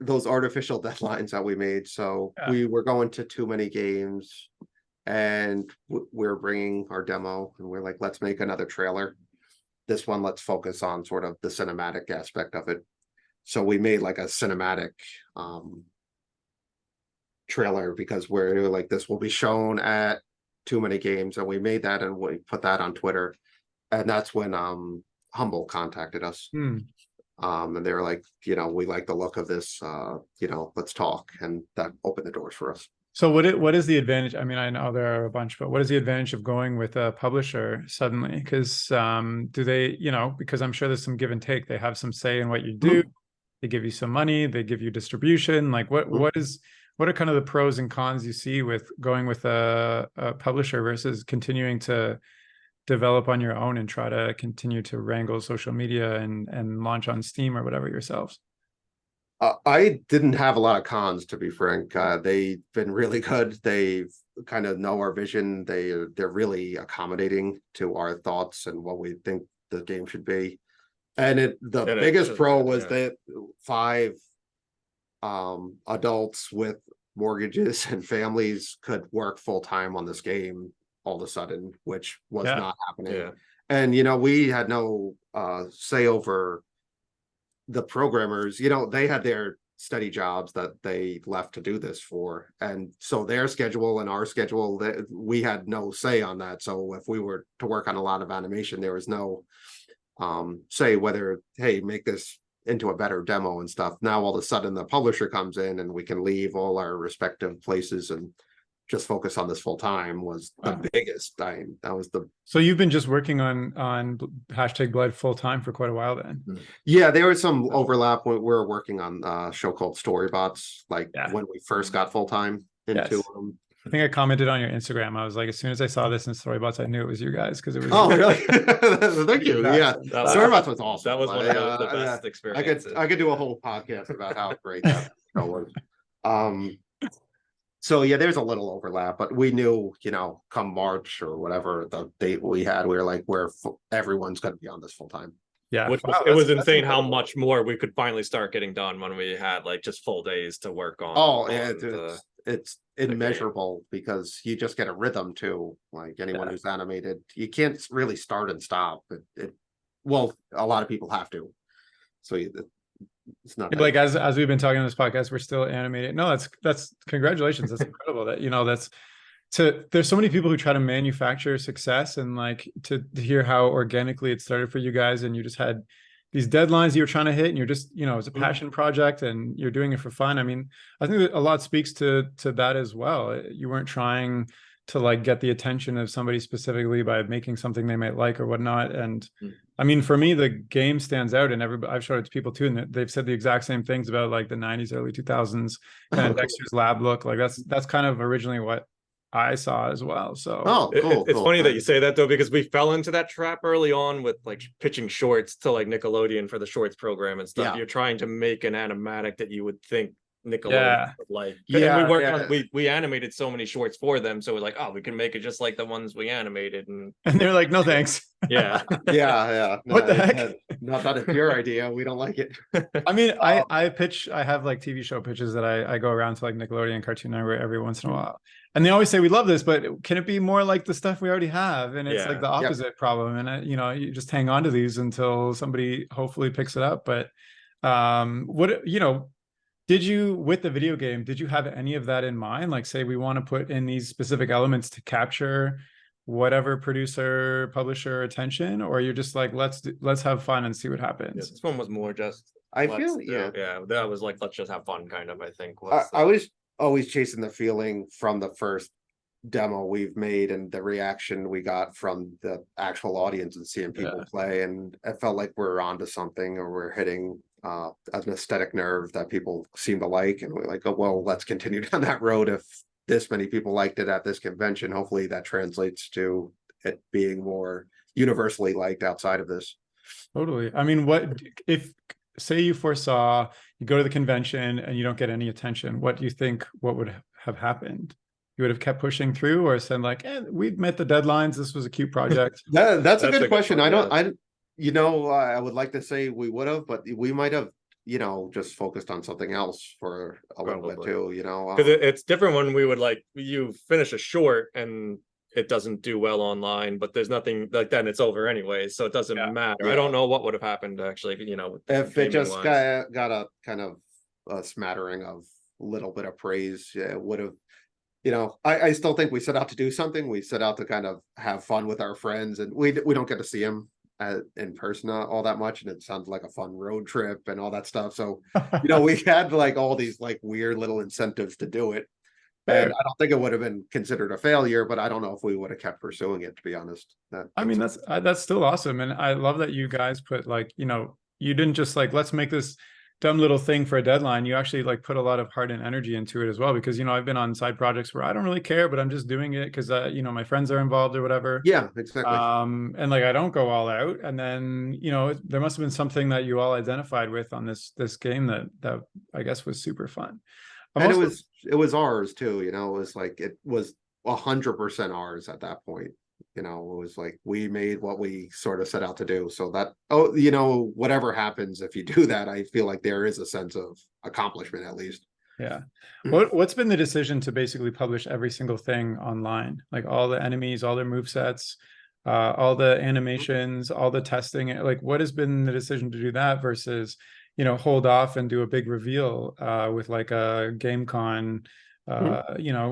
[SPEAKER 2] those artificial deadlines that we made. So we were going to too many games, and we're bringing our demo, and we're like, let's make another trailer. This one, let's focus on sort of the cinematic aspect of it. So we made a cinematic trailer, because we're like, this will be shown at too many games, and we made that and we put that on Twitter. And that's when Humble contacted us. And they were like, we like the look of this, let's talk. And that opened the doors for us.
[SPEAKER 1] So what is the advantage? I mean, I know there are a bunch, but what is the advantage of going with a publisher suddenly? Because do they, because I'm sure there's some give and take. They have some say in what you do. They give you some money. They give you distribution. What are kind of the pros and cons you see with going with a publisher versus continuing to develop on your own and try to continue to wrangle social media and launch on Steam or whatever yourselves?
[SPEAKER 2] I didn't have a lot of cons, to be frank. They've been really good. They kind of know our vision. They're really accommodating to our thoughts and what we think the game should be. And the biggest pro was that 5 adults with mortgages and families could work full time on this game all of a sudden, which was not happening. And we had no say over the programmers. They had their steady jobs that they left to do this for, and so their schedule and our schedule, we had no say on that. So if we were to work on a lot of animation, there was no say whether, hey, make this into a better demo and stuff. Now all of a sudden the publisher comes in and we can leave all our respective places and just focus on this full time was the biggest time. That was the.
[SPEAKER 1] So you've been just working on #Blood full time for quite a while then.
[SPEAKER 2] Yeah, there was some overlap when we were working on a show called Storybots, when we first got full time into
[SPEAKER 1] I think I commented on your Instagram. I was like, as soon as I saw this in Storybots, I knew it was you guys, because it was.
[SPEAKER 2] Oh, really? Thank you. Yeah, Storybots was awesome.
[SPEAKER 3] That was one of the best experiences.
[SPEAKER 2] I could do a whole podcast about how great that show was. So yeah, there's a little overlap, but we knew, come March or whatever the date we had, we were like, everyone's going to be on this full time.
[SPEAKER 1] Yeah,
[SPEAKER 3] it was insane how much more we could finally start getting done when we had just full days to work on.
[SPEAKER 2] Oh, yeah, it's immeasurable because you just get a rhythm too. Like anyone who's animated, you can't really start and stop. Well, a lot of people have to. So it's not
[SPEAKER 1] as we've been talking on this podcast, we're still animated. No, that's congratulations. That's incredible. There's so many people who try to manufacture success, and to hear how organically it started for you guys, and you just had these deadlines you were trying to hit, and you're just, it's a passion project and you're doing it for fun. I mean, I think that a lot speaks to that as well. You weren't trying to get the attention of somebody specifically by making something they might like or whatnot. And I mean, for me, the game stands out, and I've showed it to people too, and they've said the exact same things about the 90s, early 2000s kind of Dexter's Lab look. That's kind of originally what I saw as well. So
[SPEAKER 2] cool.
[SPEAKER 3] It's funny that you say that though, because we fell into that trap early on with pitching shorts to Nickelodeon for the shorts program and stuff. You're trying to make an animatic that you would think Nickelodeon
[SPEAKER 1] Yeah.
[SPEAKER 3] would like. And we
[SPEAKER 2] Yeah,
[SPEAKER 3] worked
[SPEAKER 2] yeah.
[SPEAKER 3] on we animated so many shorts for them, so we're like, oh, we can make it just like the ones we animated, and
[SPEAKER 1] And they're like, no thanks.
[SPEAKER 3] yeah.
[SPEAKER 2] Yeah. No,
[SPEAKER 1] What the heck?
[SPEAKER 2] not that it's your idea. We don't like it.
[SPEAKER 1] I mean,
[SPEAKER 2] Um,
[SPEAKER 1] I have like TV show pitches that I go around to like Nickelodeon, Cartoon Network every once in a while. And they always say, we love this, but can it be more like the stuff we already have? And it's like
[SPEAKER 3] Yeah.
[SPEAKER 1] the
[SPEAKER 2] Yep.
[SPEAKER 1] opposite problem. And you just hang on to these until somebody hopefully picks it up. But did you, with the video game, did you have any of that in mind? Like, say we want to put in these specific elements to capture whatever producer, publisher attention, or you're just like, let's have fun and see what
[SPEAKER 3] Yeah,
[SPEAKER 1] happens.
[SPEAKER 3] this one was more just
[SPEAKER 2] I
[SPEAKER 3] let's
[SPEAKER 2] feel,
[SPEAKER 3] do-
[SPEAKER 2] yeah.
[SPEAKER 3] that was like, let's just have fun kind of, I think.
[SPEAKER 2] I was always chasing the feeling from the first demo we've made and the reaction we got from the actual audience and seeing people play, and it felt like we're onto something, or we're hitting an aesthetic nerve that people seem to like, and we're like, oh well, let's continue down that road. If this many people liked it at this convention, hopefully that translates to it being more universally liked outside of this.
[SPEAKER 1] Totally. I mean, what if, say you foresaw you go to the convention and you don't get any attention, what do you think, what would have happened? You would have kept pushing through, or said like, we've met the deadlines, this was a cute project?
[SPEAKER 2] That's a good question.
[SPEAKER 3] one,
[SPEAKER 2] I would like to say we would have, but we might have, just focused on something else for a little bit
[SPEAKER 3] Probably.
[SPEAKER 2] too,
[SPEAKER 3] because it's different when we would like, you finish a short and it doesn't do well online, but there's nothing like that, and it's over anyway, so it doesn't matter.
[SPEAKER 2] Yeah.
[SPEAKER 3] I don't know what would have happened actually,
[SPEAKER 2] if it just
[SPEAKER 3] gaming-wise.
[SPEAKER 2] got a kind of a smattering of little bit of praise, it would have, I still think we set out to do something. We set out to kind of have fun with our friends, and we don't get to see them in person all that much, and it sounds like a fun road trip and all that stuff. So we had like all these like weird little incentives to do it, and I don't think it would have been considered a failure, but I don't know if we would have kept pursuing it, to be honest.
[SPEAKER 1] I mean, that's still awesome. And I love that you guys put like, you didn't just like, let's make this dumb little thing for a deadline. You actually like put a lot of heart and energy into it as well, because I've been on side projects where I don't really care, but I'm just doing it because my friends are involved or whatever.
[SPEAKER 2] Yeah, exactly.
[SPEAKER 1] And like I don't go all out. And then there must have been something that you all identified with on this game that I guess was super fun.
[SPEAKER 2] And it was ours too, it was like, it was 100% ours at that point. It was like we made what we sort of set out to do. So that, whatever happens, if you do that, I feel like there is a sense of accomplishment at least.
[SPEAKER 1] Yeah. What's been the decision to basically publish every single thing online? Like all the enemies, all their movesets, all the animations, all the testing? Like what has been the decision to do that versus, hold off and do a big reveal with like a GameCon,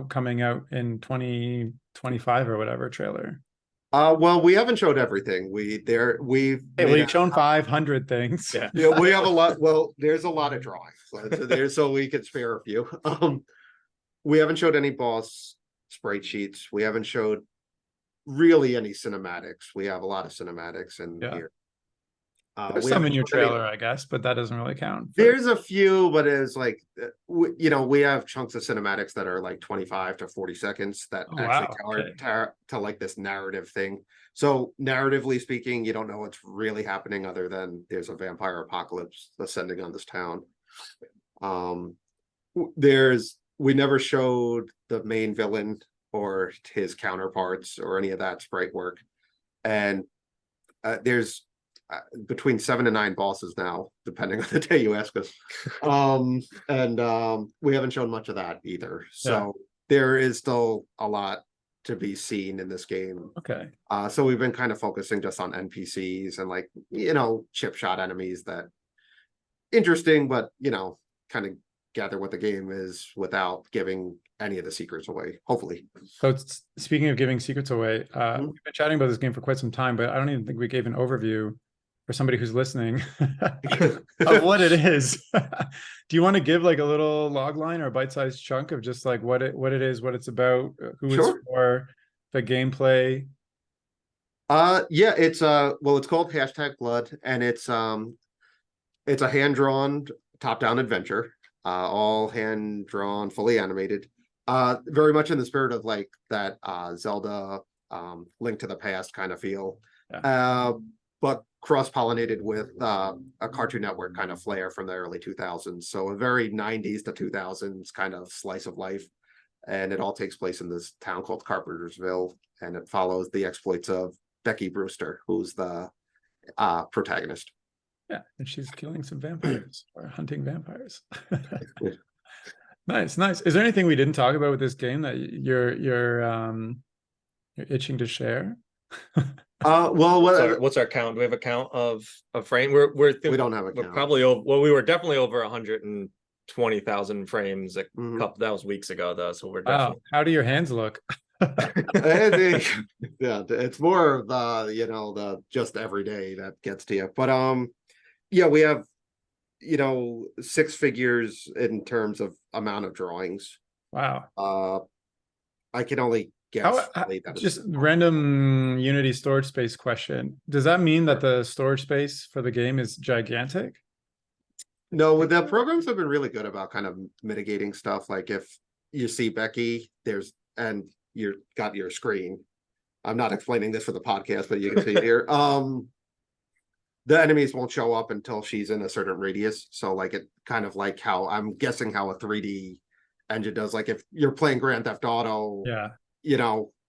[SPEAKER 1] coming out in 2025 or whatever trailer?
[SPEAKER 2] Well, we haven't showed everything. We've
[SPEAKER 1] shown 500 things.
[SPEAKER 2] Yeah, we have a lot. Well, there's a lot of drawings, so we could spare a few. We haven't showed any boss sprite sheets. We haven't showed really any cinematics. We have a lot of cinematics in here.
[SPEAKER 1] There's some in your trailer, I guess, but that doesn't really count.
[SPEAKER 2] There's a few, but it's like, we have chunks of cinematics that are like 25 to 40 seconds that tell like this narrative thing. So narratively speaking, you don't know what's really happening other than there's a vampire apocalypse ascending on this town. We never showed the main villain or his counterparts or any of that sprite work. And there's between 7 and 9 bosses now, depending on the day you ask us. We haven't shown much of that either. So there is still a lot to be seen in this game.
[SPEAKER 1] Okay.
[SPEAKER 2] So we've been kind of focusing just on NPCs and like, chip shot enemies that interesting, but kind of gather what the game is without giving any of the secrets away, hopefully.
[SPEAKER 1] So speaking of giving secrets away, we've been chatting about this game for quite some time, but I don't even think we gave an overview for somebody who's listening of what it is. Do you want to give like a little log line or a bite-sized chunk of just like what it is, what it's about, who it's for, the gameplay?
[SPEAKER 2] Yeah, it's it's called #Blood, and it's a hand-drawn top-down adventure, all hand-drawn, fully animated, very much in the spirit of like that Zelda Link to the Past kind of feel. but cross-pollinated with a Cartoon Network kind of flair from the early 2000s. So a very 90s to 2000s kind of slice of life. And it all takes place in this town called Carpentersville, and it follows the exploits of Becky Brewster, who's the protagonist.
[SPEAKER 1] Yeah, and she's killing some vampires or hunting vampires. Nice, nice. Is there anything we didn't talk about with this game that you're itching to share?
[SPEAKER 2] Well,
[SPEAKER 3] what's our count? Do we have a count of frame?
[SPEAKER 2] we don't have a
[SPEAKER 3] we're
[SPEAKER 2] count.
[SPEAKER 3] probably over. Well, we were definitely over 120,000 frames a couple. That was weeks ago, though. So we're definitely.
[SPEAKER 1] How do your hands look?
[SPEAKER 2] Yeah, it's more of the just every day that gets to you. But yeah, we have 6 figures in terms of amount of drawings.
[SPEAKER 1] Wow.
[SPEAKER 2] I can only guess.
[SPEAKER 1] Just random Unity storage space question. Does that mean that the storage space for the game is gigantic?
[SPEAKER 2] No, the programs have been really good about kind of mitigating stuff. Like if you see Becky, and you got your screen. I'm not explaining this for the podcast, but you can see it here. The enemies won't show up until she's in a certain radius. So like it kind of like how I'm guessing how a 3D engine does. Like if you're playing Grand Theft Auto,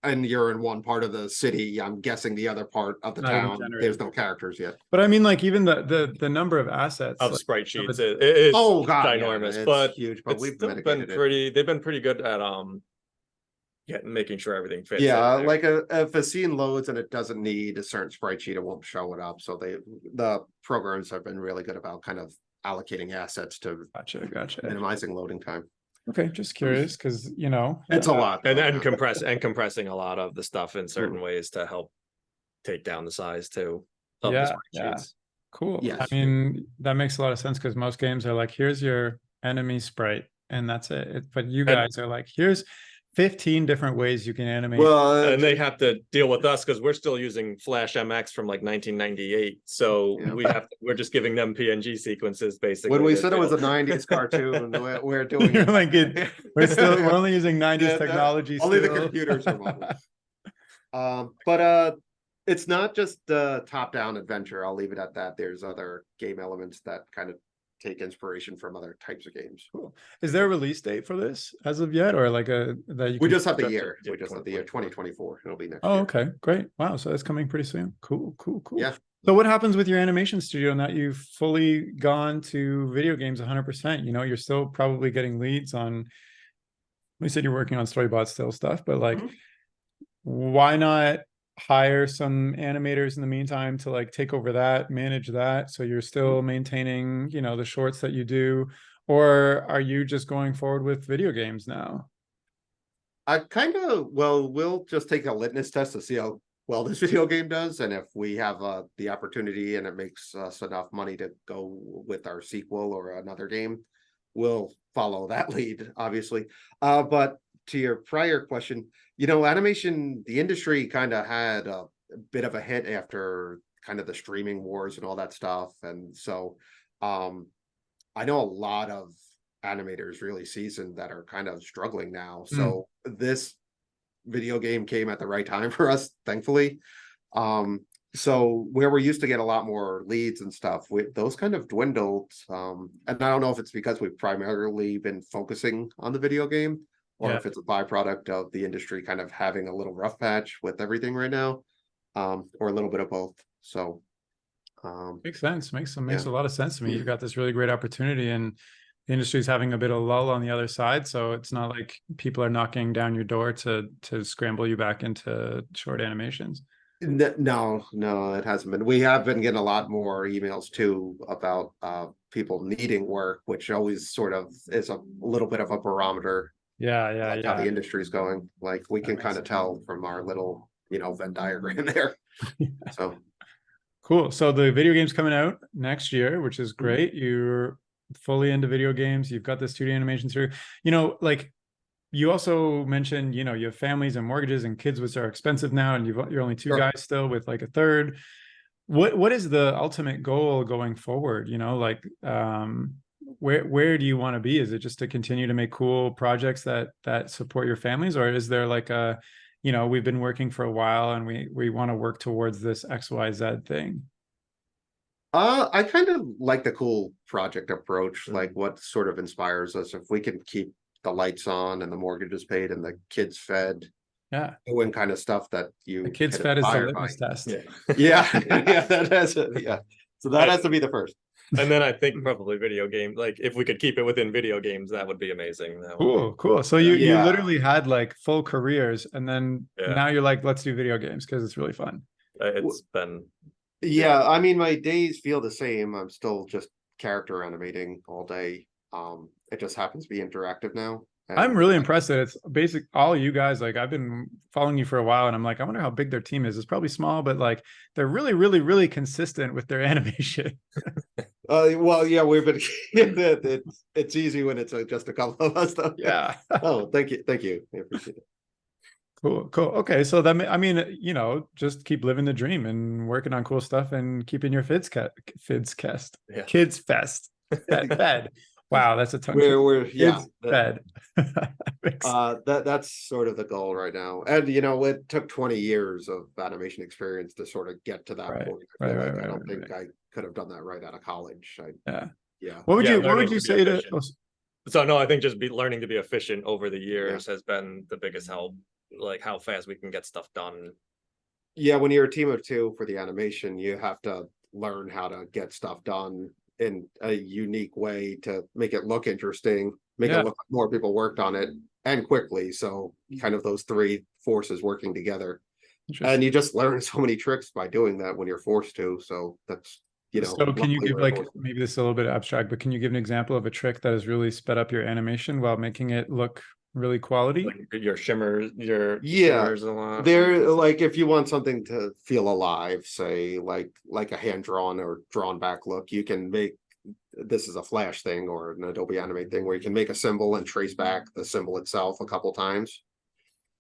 [SPEAKER 2] and you're in one part of the city, I'm guessing the other part of the town, there's no characters yet.
[SPEAKER 1] But I mean, like even the number of assets
[SPEAKER 3] of
[SPEAKER 1] like,
[SPEAKER 3] sprite sheets, it is ginormous,
[SPEAKER 2] it's
[SPEAKER 3] but
[SPEAKER 2] huge. But
[SPEAKER 3] we've been pretty. They've been pretty good at making sure everything fits.
[SPEAKER 2] Yeah, like if a scene loads and it doesn't need a certain sprite sheet, it won't show it up. So the programs have been really good about kind of allocating assets to
[SPEAKER 1] gotcha
[SPEAKER 2] minimizing loading time.
[SPEAKER 1] Okay, just curious because
[SPEAKER 2] it's a lot,
[SPEAKER 3] and compressing a lot of the stuff in certain ways to help take down the size too of the sprite sheets.
[SPEAKER 1] Cool.
[SPEAKER 2] Yes.
[SPEAKER 1] I mean, that makes a lot of sense because most games are like, here's your enemy sprite and that's it. But you guys are like, here's 15 different ways you can animate.
[SPEAKER 2] Well,
[SPEAKER 3] and they have to deal with us because we're still using Flash MX from like 1998. So we're just giving them PNG sequences basically.
[SPEAKER 2] When we said it was a 90s cartoon, we're doing
[SPEAKER 1] You're like we're only using 90s technology.
[SPEAKER 2] Only the computers are models. But it's not just the top-down adventure. I'll leave it at that. There's other game elements that kind of take inspiration from other types of games.
[SPEAKER 1] Cool. Is there a release date for this as of yet, or like
[SPEAKER 2] we just have the year. We just have the year 2024. It'll be next year.
[SPEAKER 1] Okay, great. Wow, so that's coming pretty soon. Cool.
[SPEAKER 2] Yeah.
[SPEAKER 1] So what happens with your animation studio now that you've fully gone to video games 100%? You're still probably getting leads on. You said you're working on Storybot still stuff, but like, why not hire some animators in the meantime to like take over that, manage that, so you're still maintaining the shorts that you do, or are you just going forward with video games now?
[SPEAKER 2] We'll just take a litmus test to see how well this video game does, and if we have the opportunity and it makes us enough money to go with our sequel or another game, we'll follow that lead, obviously. But to your prior question, animation, the industry kind of had a bit of a hit after kind of the streaming wars and all that stuff. And so I know a lot of animators really seasoned that are kind of struggling now. So this video game came at the right time for us, thankfully. So where we used to get a lot more leads and stuff, those kind of dwindled. And I don't know if it's because we've primarily been focusing on the video game, or if it's a byproduct of the industry kind of having a little rough patch with everything right now, or a little bit of both. So
[SPEAKER 1] makes sense. Makes a lot of sense to me. You've got this really great opportunity, and the industry's having a bit of lull on the other side. So it's not like people are knocking down your door to scramble you back into short animations.
[SPEAKER 2] No, it hasn't been. We have been getting a lot more emails too about people needing work, which always sort of is a little bit of a barometer.
[SPEAKER 1] Yeah.
[SPEAKER 2] How the industry is going. Like we can kind of tell from our little, Venn diagram there. So
[SPEAKER 1] cool. So the video game's coming out next year, which is great. You're fully into video games. You've got the studio animation through. Like you also mentioned, you have families and mortgages and kids, which are expensive now, and you're only two guys still with like a third. What is the ultimate goal going forward? Where do you want to be? Is it just to continue to make cool projects that support your families, or is there like we've been working for a while and we want to work towards this XYZ thing?
[SPEAKER 2] I kind of like the cool project approach, like what sort of inspires us. If we can keep the lights on and the mortgages paid and the kids fed,
[SPEAKER 1] Yeah.
[SPEAKER 2] doing kind of stuff that
[SPEAKER 1] The
[SPEAKER 2] you
[SPEAKER 1] kids
[SPEAKER 2] get
[SPEAKER 1] fed is the
[SPEAKER 2] inspired by.
[SPEAKER 1] litmus test.
[SPEAKER 3] Yeah.
[SPEAKER 2] Yeah, yeah, that has yeah. So that has to be the first.
[SPEAKER 3] And then I think probably video game, like if we could keep it within video games, that would be amazing. That would
[SPEAKER 1] Cool, cool. So you
[SPEAKER 2] Yeah.
[SPEAKER 1] literally had like full careers, and then
[SPEAKER 3] Yeah.
[SPEAKER 1] now you're like, let's do video games because it's really fun.
[SPEAKER 3] it's been
[SPEAKER 2] Yeah, I mean, my days feel the same. I'm still just character animating all day. It just happens to be interactive now.
[SPEAKER 1] I'm
[SPEAKER 2] And
[SPEAKER 1] really impressed that it's basic. All you guys, like, I've been following you for a while, and I'm like, I wonder how big their team is. It's probably small, but like, they're really, really, really consistent with their animation.
[SPEAKER 2] well, yeah, we've been. It's easy when it's just a couple of us, though.
[SPEAKER 1] Yeah.
[SPEAKER 2] Oh, thank you, I appreciate it.
[SPEAKER 1] Cool, cool. Okay, so that I mean, just keep living the dream and working on cool stuff and keeping your kids fest fed. Wow, that's a tongue.
[SPEAKER 2] We're yeah.
[SPEAKER 1] Kids fed.
[SPEAKER 2] That's sort of the goal right now, and it took 20 years of animation experience to sort of get to that
[SPEAKER 1] Right,
[SPEAKER 2] point.
[SPEAKER 1] right,
[SPEAKER 2] I don't think I could have done that right out of college. Yeah.
[SPEAKER 1] What would
[SPEAKER 3] learning
[SPEAKER 1] you
[SPEAKER 3] to be
[SPEAKER 1] say to?
[SPEAKER 3] efficient. So no, I think just learning to be efficient over the years has been the biggest help. Like how fast we can get stuff done.
[SPEAKER 2] Yeah, when you're a team of two for the animation, you have to learn how to get stuff done in a unique way to make it look interesting, make it look like more people worked on it, and quickly. So kind of those three forces working together. And you just learn so many tricks by doing that when you're forced to. So that's
[SPEAKER 1] So can you give like, maybe this is a little bit abstract, but can you give an example of a trick that has really sped up your animation while making it look really quality?
[SPEAKER 3] Like your shimmers a lot.
[SPEAKER 2] They're like, if you want something to feel alive, say like a hand drawn or drawn back look, you can make, this is a Flash thing or an Adobe Animate thing where you can make a symbol and trace back the symbol itself a couple times.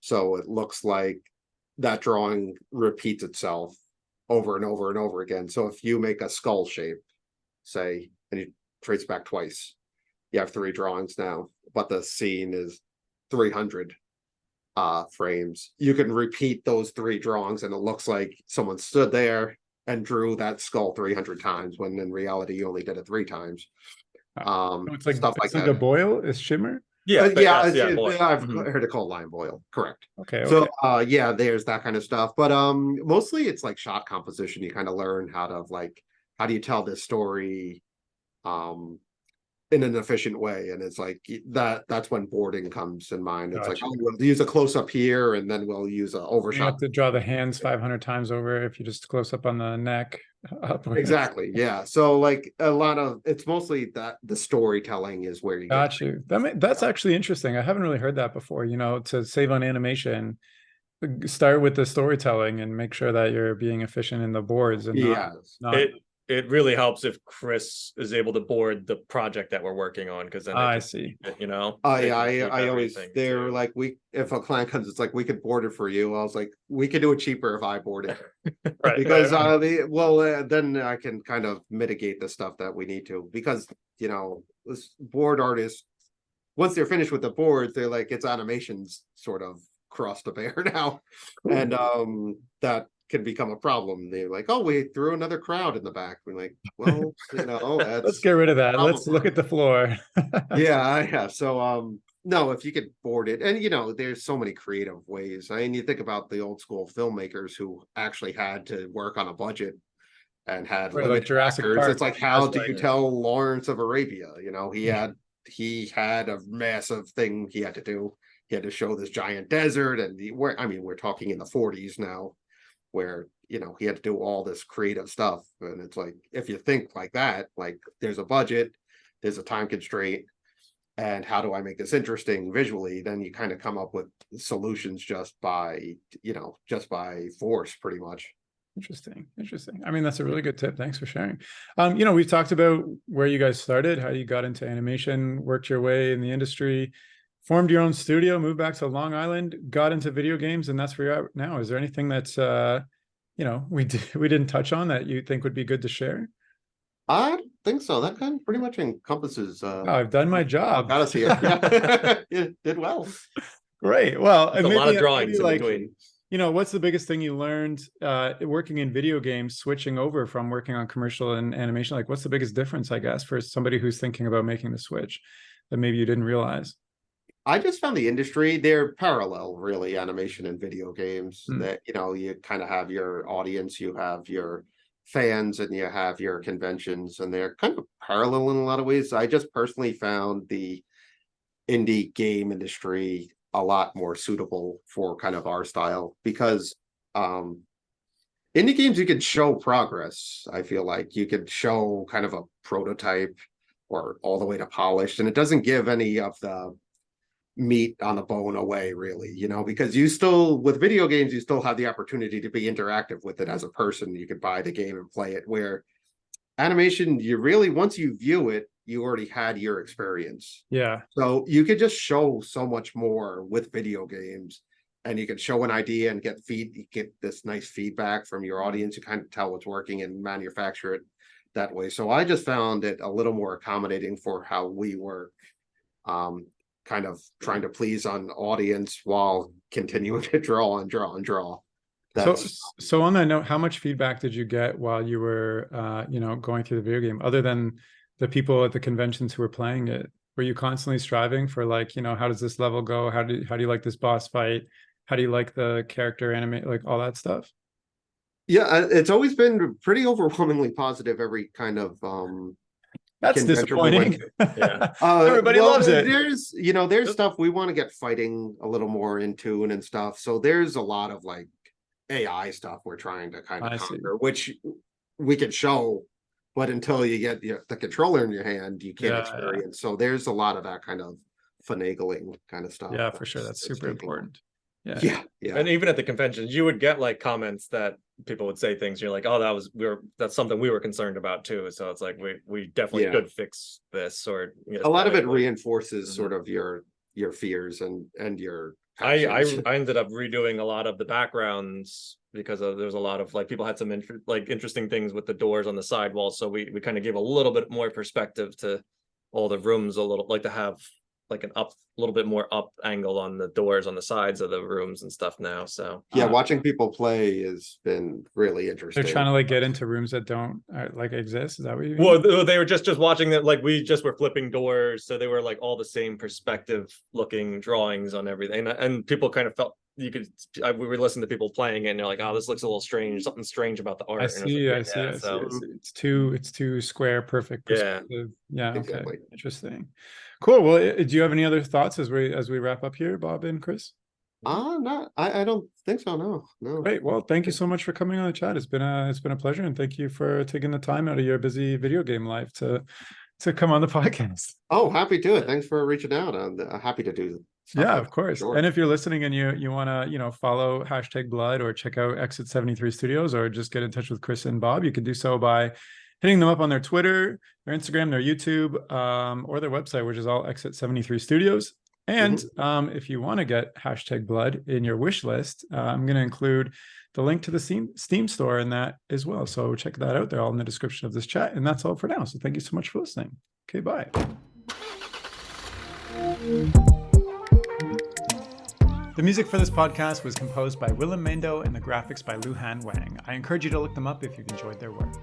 [SPEAKER 2] So it looks like that drawing repeats itself over and over and over again. So if you make a skull shape, say, and you trace back twice, you have 3 drawings now, but the scene is 300 frames. You can repeat those 3 drawings and it looks like someone stood there and drew that skull 300 times when in reality you only did it 3 times.
[SPEAKER 1] So it's like
[SPEAKER 2] stuff like
[SPEAKER 1] that. A boil is shimmer.
[SPEAKER 2] I've heard it called line boil. Correct.
[SPEAKER 1] Okay.
[SPEAKER 2] So yeah, there's that kind of stuff, but mostly it's like shot composition. You kind of learn how to how do you tell this story in an efficient way, and it's like that's when boarding comes in mind. It's like, oh, we'll use a close-up here and then we'll use a overshot.
[SPEAKER 1] You have to draw the hands 500 times over if you just close up on the neck.
[SPEAKER 2] Exactly, yeah. So like a lot of it's mostly that the storytelling is where you
[SPEAKER 1] got you. That's actually interesting. I haven't really heard that before. To save on animation, start with the storytelling and make sure that you're being efficient in the boards and not
[SPEAKER 3] it really helps if Chris is able to board the project that we're working on, because then
[SPEAKER 1] I see.
[SPEAKER 2] I always they're like, if a client comes, it's like, we could board it for you. I was like, we could do it cheaper if I board it. Right, because then I can kind of mitigate the stuff that we need to, because this board artists, once they're finished with the boards, they're like, it's animations sort of cross to bear now. Cool. And that can become a problem. They're like, oh, we threw another crowd in the back. We're like, well,
[SPEAKER 1] let's get rid of that. Let's look at the floor.
[SPEAKER 2] yeah. So no, if you could board it, and there's so many creative ways. I mean, you think about the old school filmmakers who actually had to work on a budget and had
[SPEAKER 1] like Jurassic Park.
[SPEAKER 2] It's like, how do you tell Lawrence of Arabia? He had a massive thing he had to do. He had to show this giant desert, and we're talking in the 40s now, where he had to do all this creative stuff. And it's like, if you think like that, like there's a budget, there's a time constraint, and how do I make this interesting visually, then you kind of come up with solutions just by force, pretty much.
[SPEAKER 1] Interesting. I mean, that's a really good tip. Thanks for sharing. We've talked about where you guys started, how you got into animation, worked your way in the industry, formed your own studio, moved back to Long Island, got into video games, and that's where you're at now. Is there anything that's we didn't touch on that you think would be good to share?
[SPEAKER 2] I think so. That kind of pretty much encompasses.
[SPEAKER 1] I've done my job.
[SPEAKER 2] Got us here. Yeah, you did well.
[SPEAKER 1] Great. Well,
[SPEAKER 3] a lot of drawings in between.
[SPEAKER 1] what's the biggest thing you learned working in video games, switching over from working on commercial and animation? Like, what's the biggest difference, I guess, for somebody who's thinking about making the switch that maybe you didn't realize?
[SPEAKER 2] I just found the industry, they're parallel, really, animation and video games. That, you kind of have your audience, you have your fans, and you have your conventions, and they're kind of parallel in a lot of ways. I just personally found the indie game industry a lot more suitable for kind of our style because indie games, you could show progress. I feel like you could show kind of a prototype or all the way to polished, and it doesn't give any of the meat on the bone away, really, because you still, with video games, you still have the opportunity to be interactive with it as a person. You could buy the game and play it, where animation, you really, once you view it, you already had your experience.
[SPEAKER 1] Yeah.
[SPEAKER 2] So you could just show so much more with video games, and you can show an idea and get this nice feedback from your audience. You kind of tell what's working and manufacture it that way. So I just found it a little more accommodating for how we work. Kind of trying to please an audience while continuing to draw and draw and draw.
[SPEAKER 1] So on that note, how much feedback did you get while you were, going through the video game, other than the people at the conventions who were playing it? Were you constantly striving for, like, how does this level go? How do you like this boss fight? How do you like the character animate, like all that stuff?
[SPEAKER 2] Yeah, it's always been pretty overwhelmingly positive. Every kind of
[SPEAKER 1] that's disappointing.
[SPEAKER 3] Yeah.
[SPEAKER 1] Everybody loves it.
[SPEAKER 2] There's stuff we want to get fighting a little more in tune and stuff. So there's a lot of like AI stuff we're trying to kind of conquer, which we can show, but until you get the controller in your hand, you can't experience. So there's a lot of that kind of finagling kind of stuff.
[SPEAKER 1] Yeah, for sure. That's super important.
[SPEAKER 2] Yeah.
[SPEAKER 3] And even at the conventions, you would get like comments that people would say things. You're like, oh, that's something we were concerned about too. So it's like we definitely could fix this. Or
[SPEAKER 2] a lot of it reinforces sort of your fears and your.
[SPEAKER 3] I ended up redoing a lot of the backgrounds because there's a lot of like people had some interesting things with the doors on the side walls. So we kind of gave a little bit more perspective to all the rooms, a little like to have like a little bit more up angle on the doors on the sides of the rooms and stuff now. So
[SPEAKER 2] watching people play has been really interesting.
[SPEAKER 1] They're trying to like get into rooms that don't like exist. Is that what you mean?
[SPEAKER 3] Well, they were just watching that, like we just were flipping doors, so they were like all the same perspective looking drawings on everything, and people kind of felt we were listening to people playing it and they're like, oh, this looks a little strange, something strange about the art.
[SPEAKER 1] I see. It's too square, perfect perspective. Yeah.
[SPEAKER 2] Exactly.
[SPEAKER 1] Okay. Interesting. Cool. Well, do you have any other thoughts as we wrap up here, Bob and Chris?
[SPEAKER 2] No, I don't think so. No.
[SPEAKER 1] Great. Well, thank you so much for coming on the chat. It's been a pleasure, and thank you for taking the time out of your busy video game life to come on the podcast.
[SPEAKER 2] Oh, happy to. Thanks for reaching out. I'm happy to do.
[SPEAKER 1] Yeah, of course. Sure. And if you're listening and you want to, follow #Blood or check out Exit 73 Studios or just get in touch with Chris and Bob, you can do so by hitting them up on their Twitter, their Instagram, their YouTube, or their website, which is all Exit 73 Studios. And if you want to get #Blood in your wish list, I'm going to include the link to the Steam store in that as well. So check that out. They're all in the description of this chat. And that's all for now. So thank you so much for listening. Okay, bye. The music for this podcast was composed by Willem Mendo and the graphics by Luhan Wang. I encourage you to look them up if you've enjoyed their work.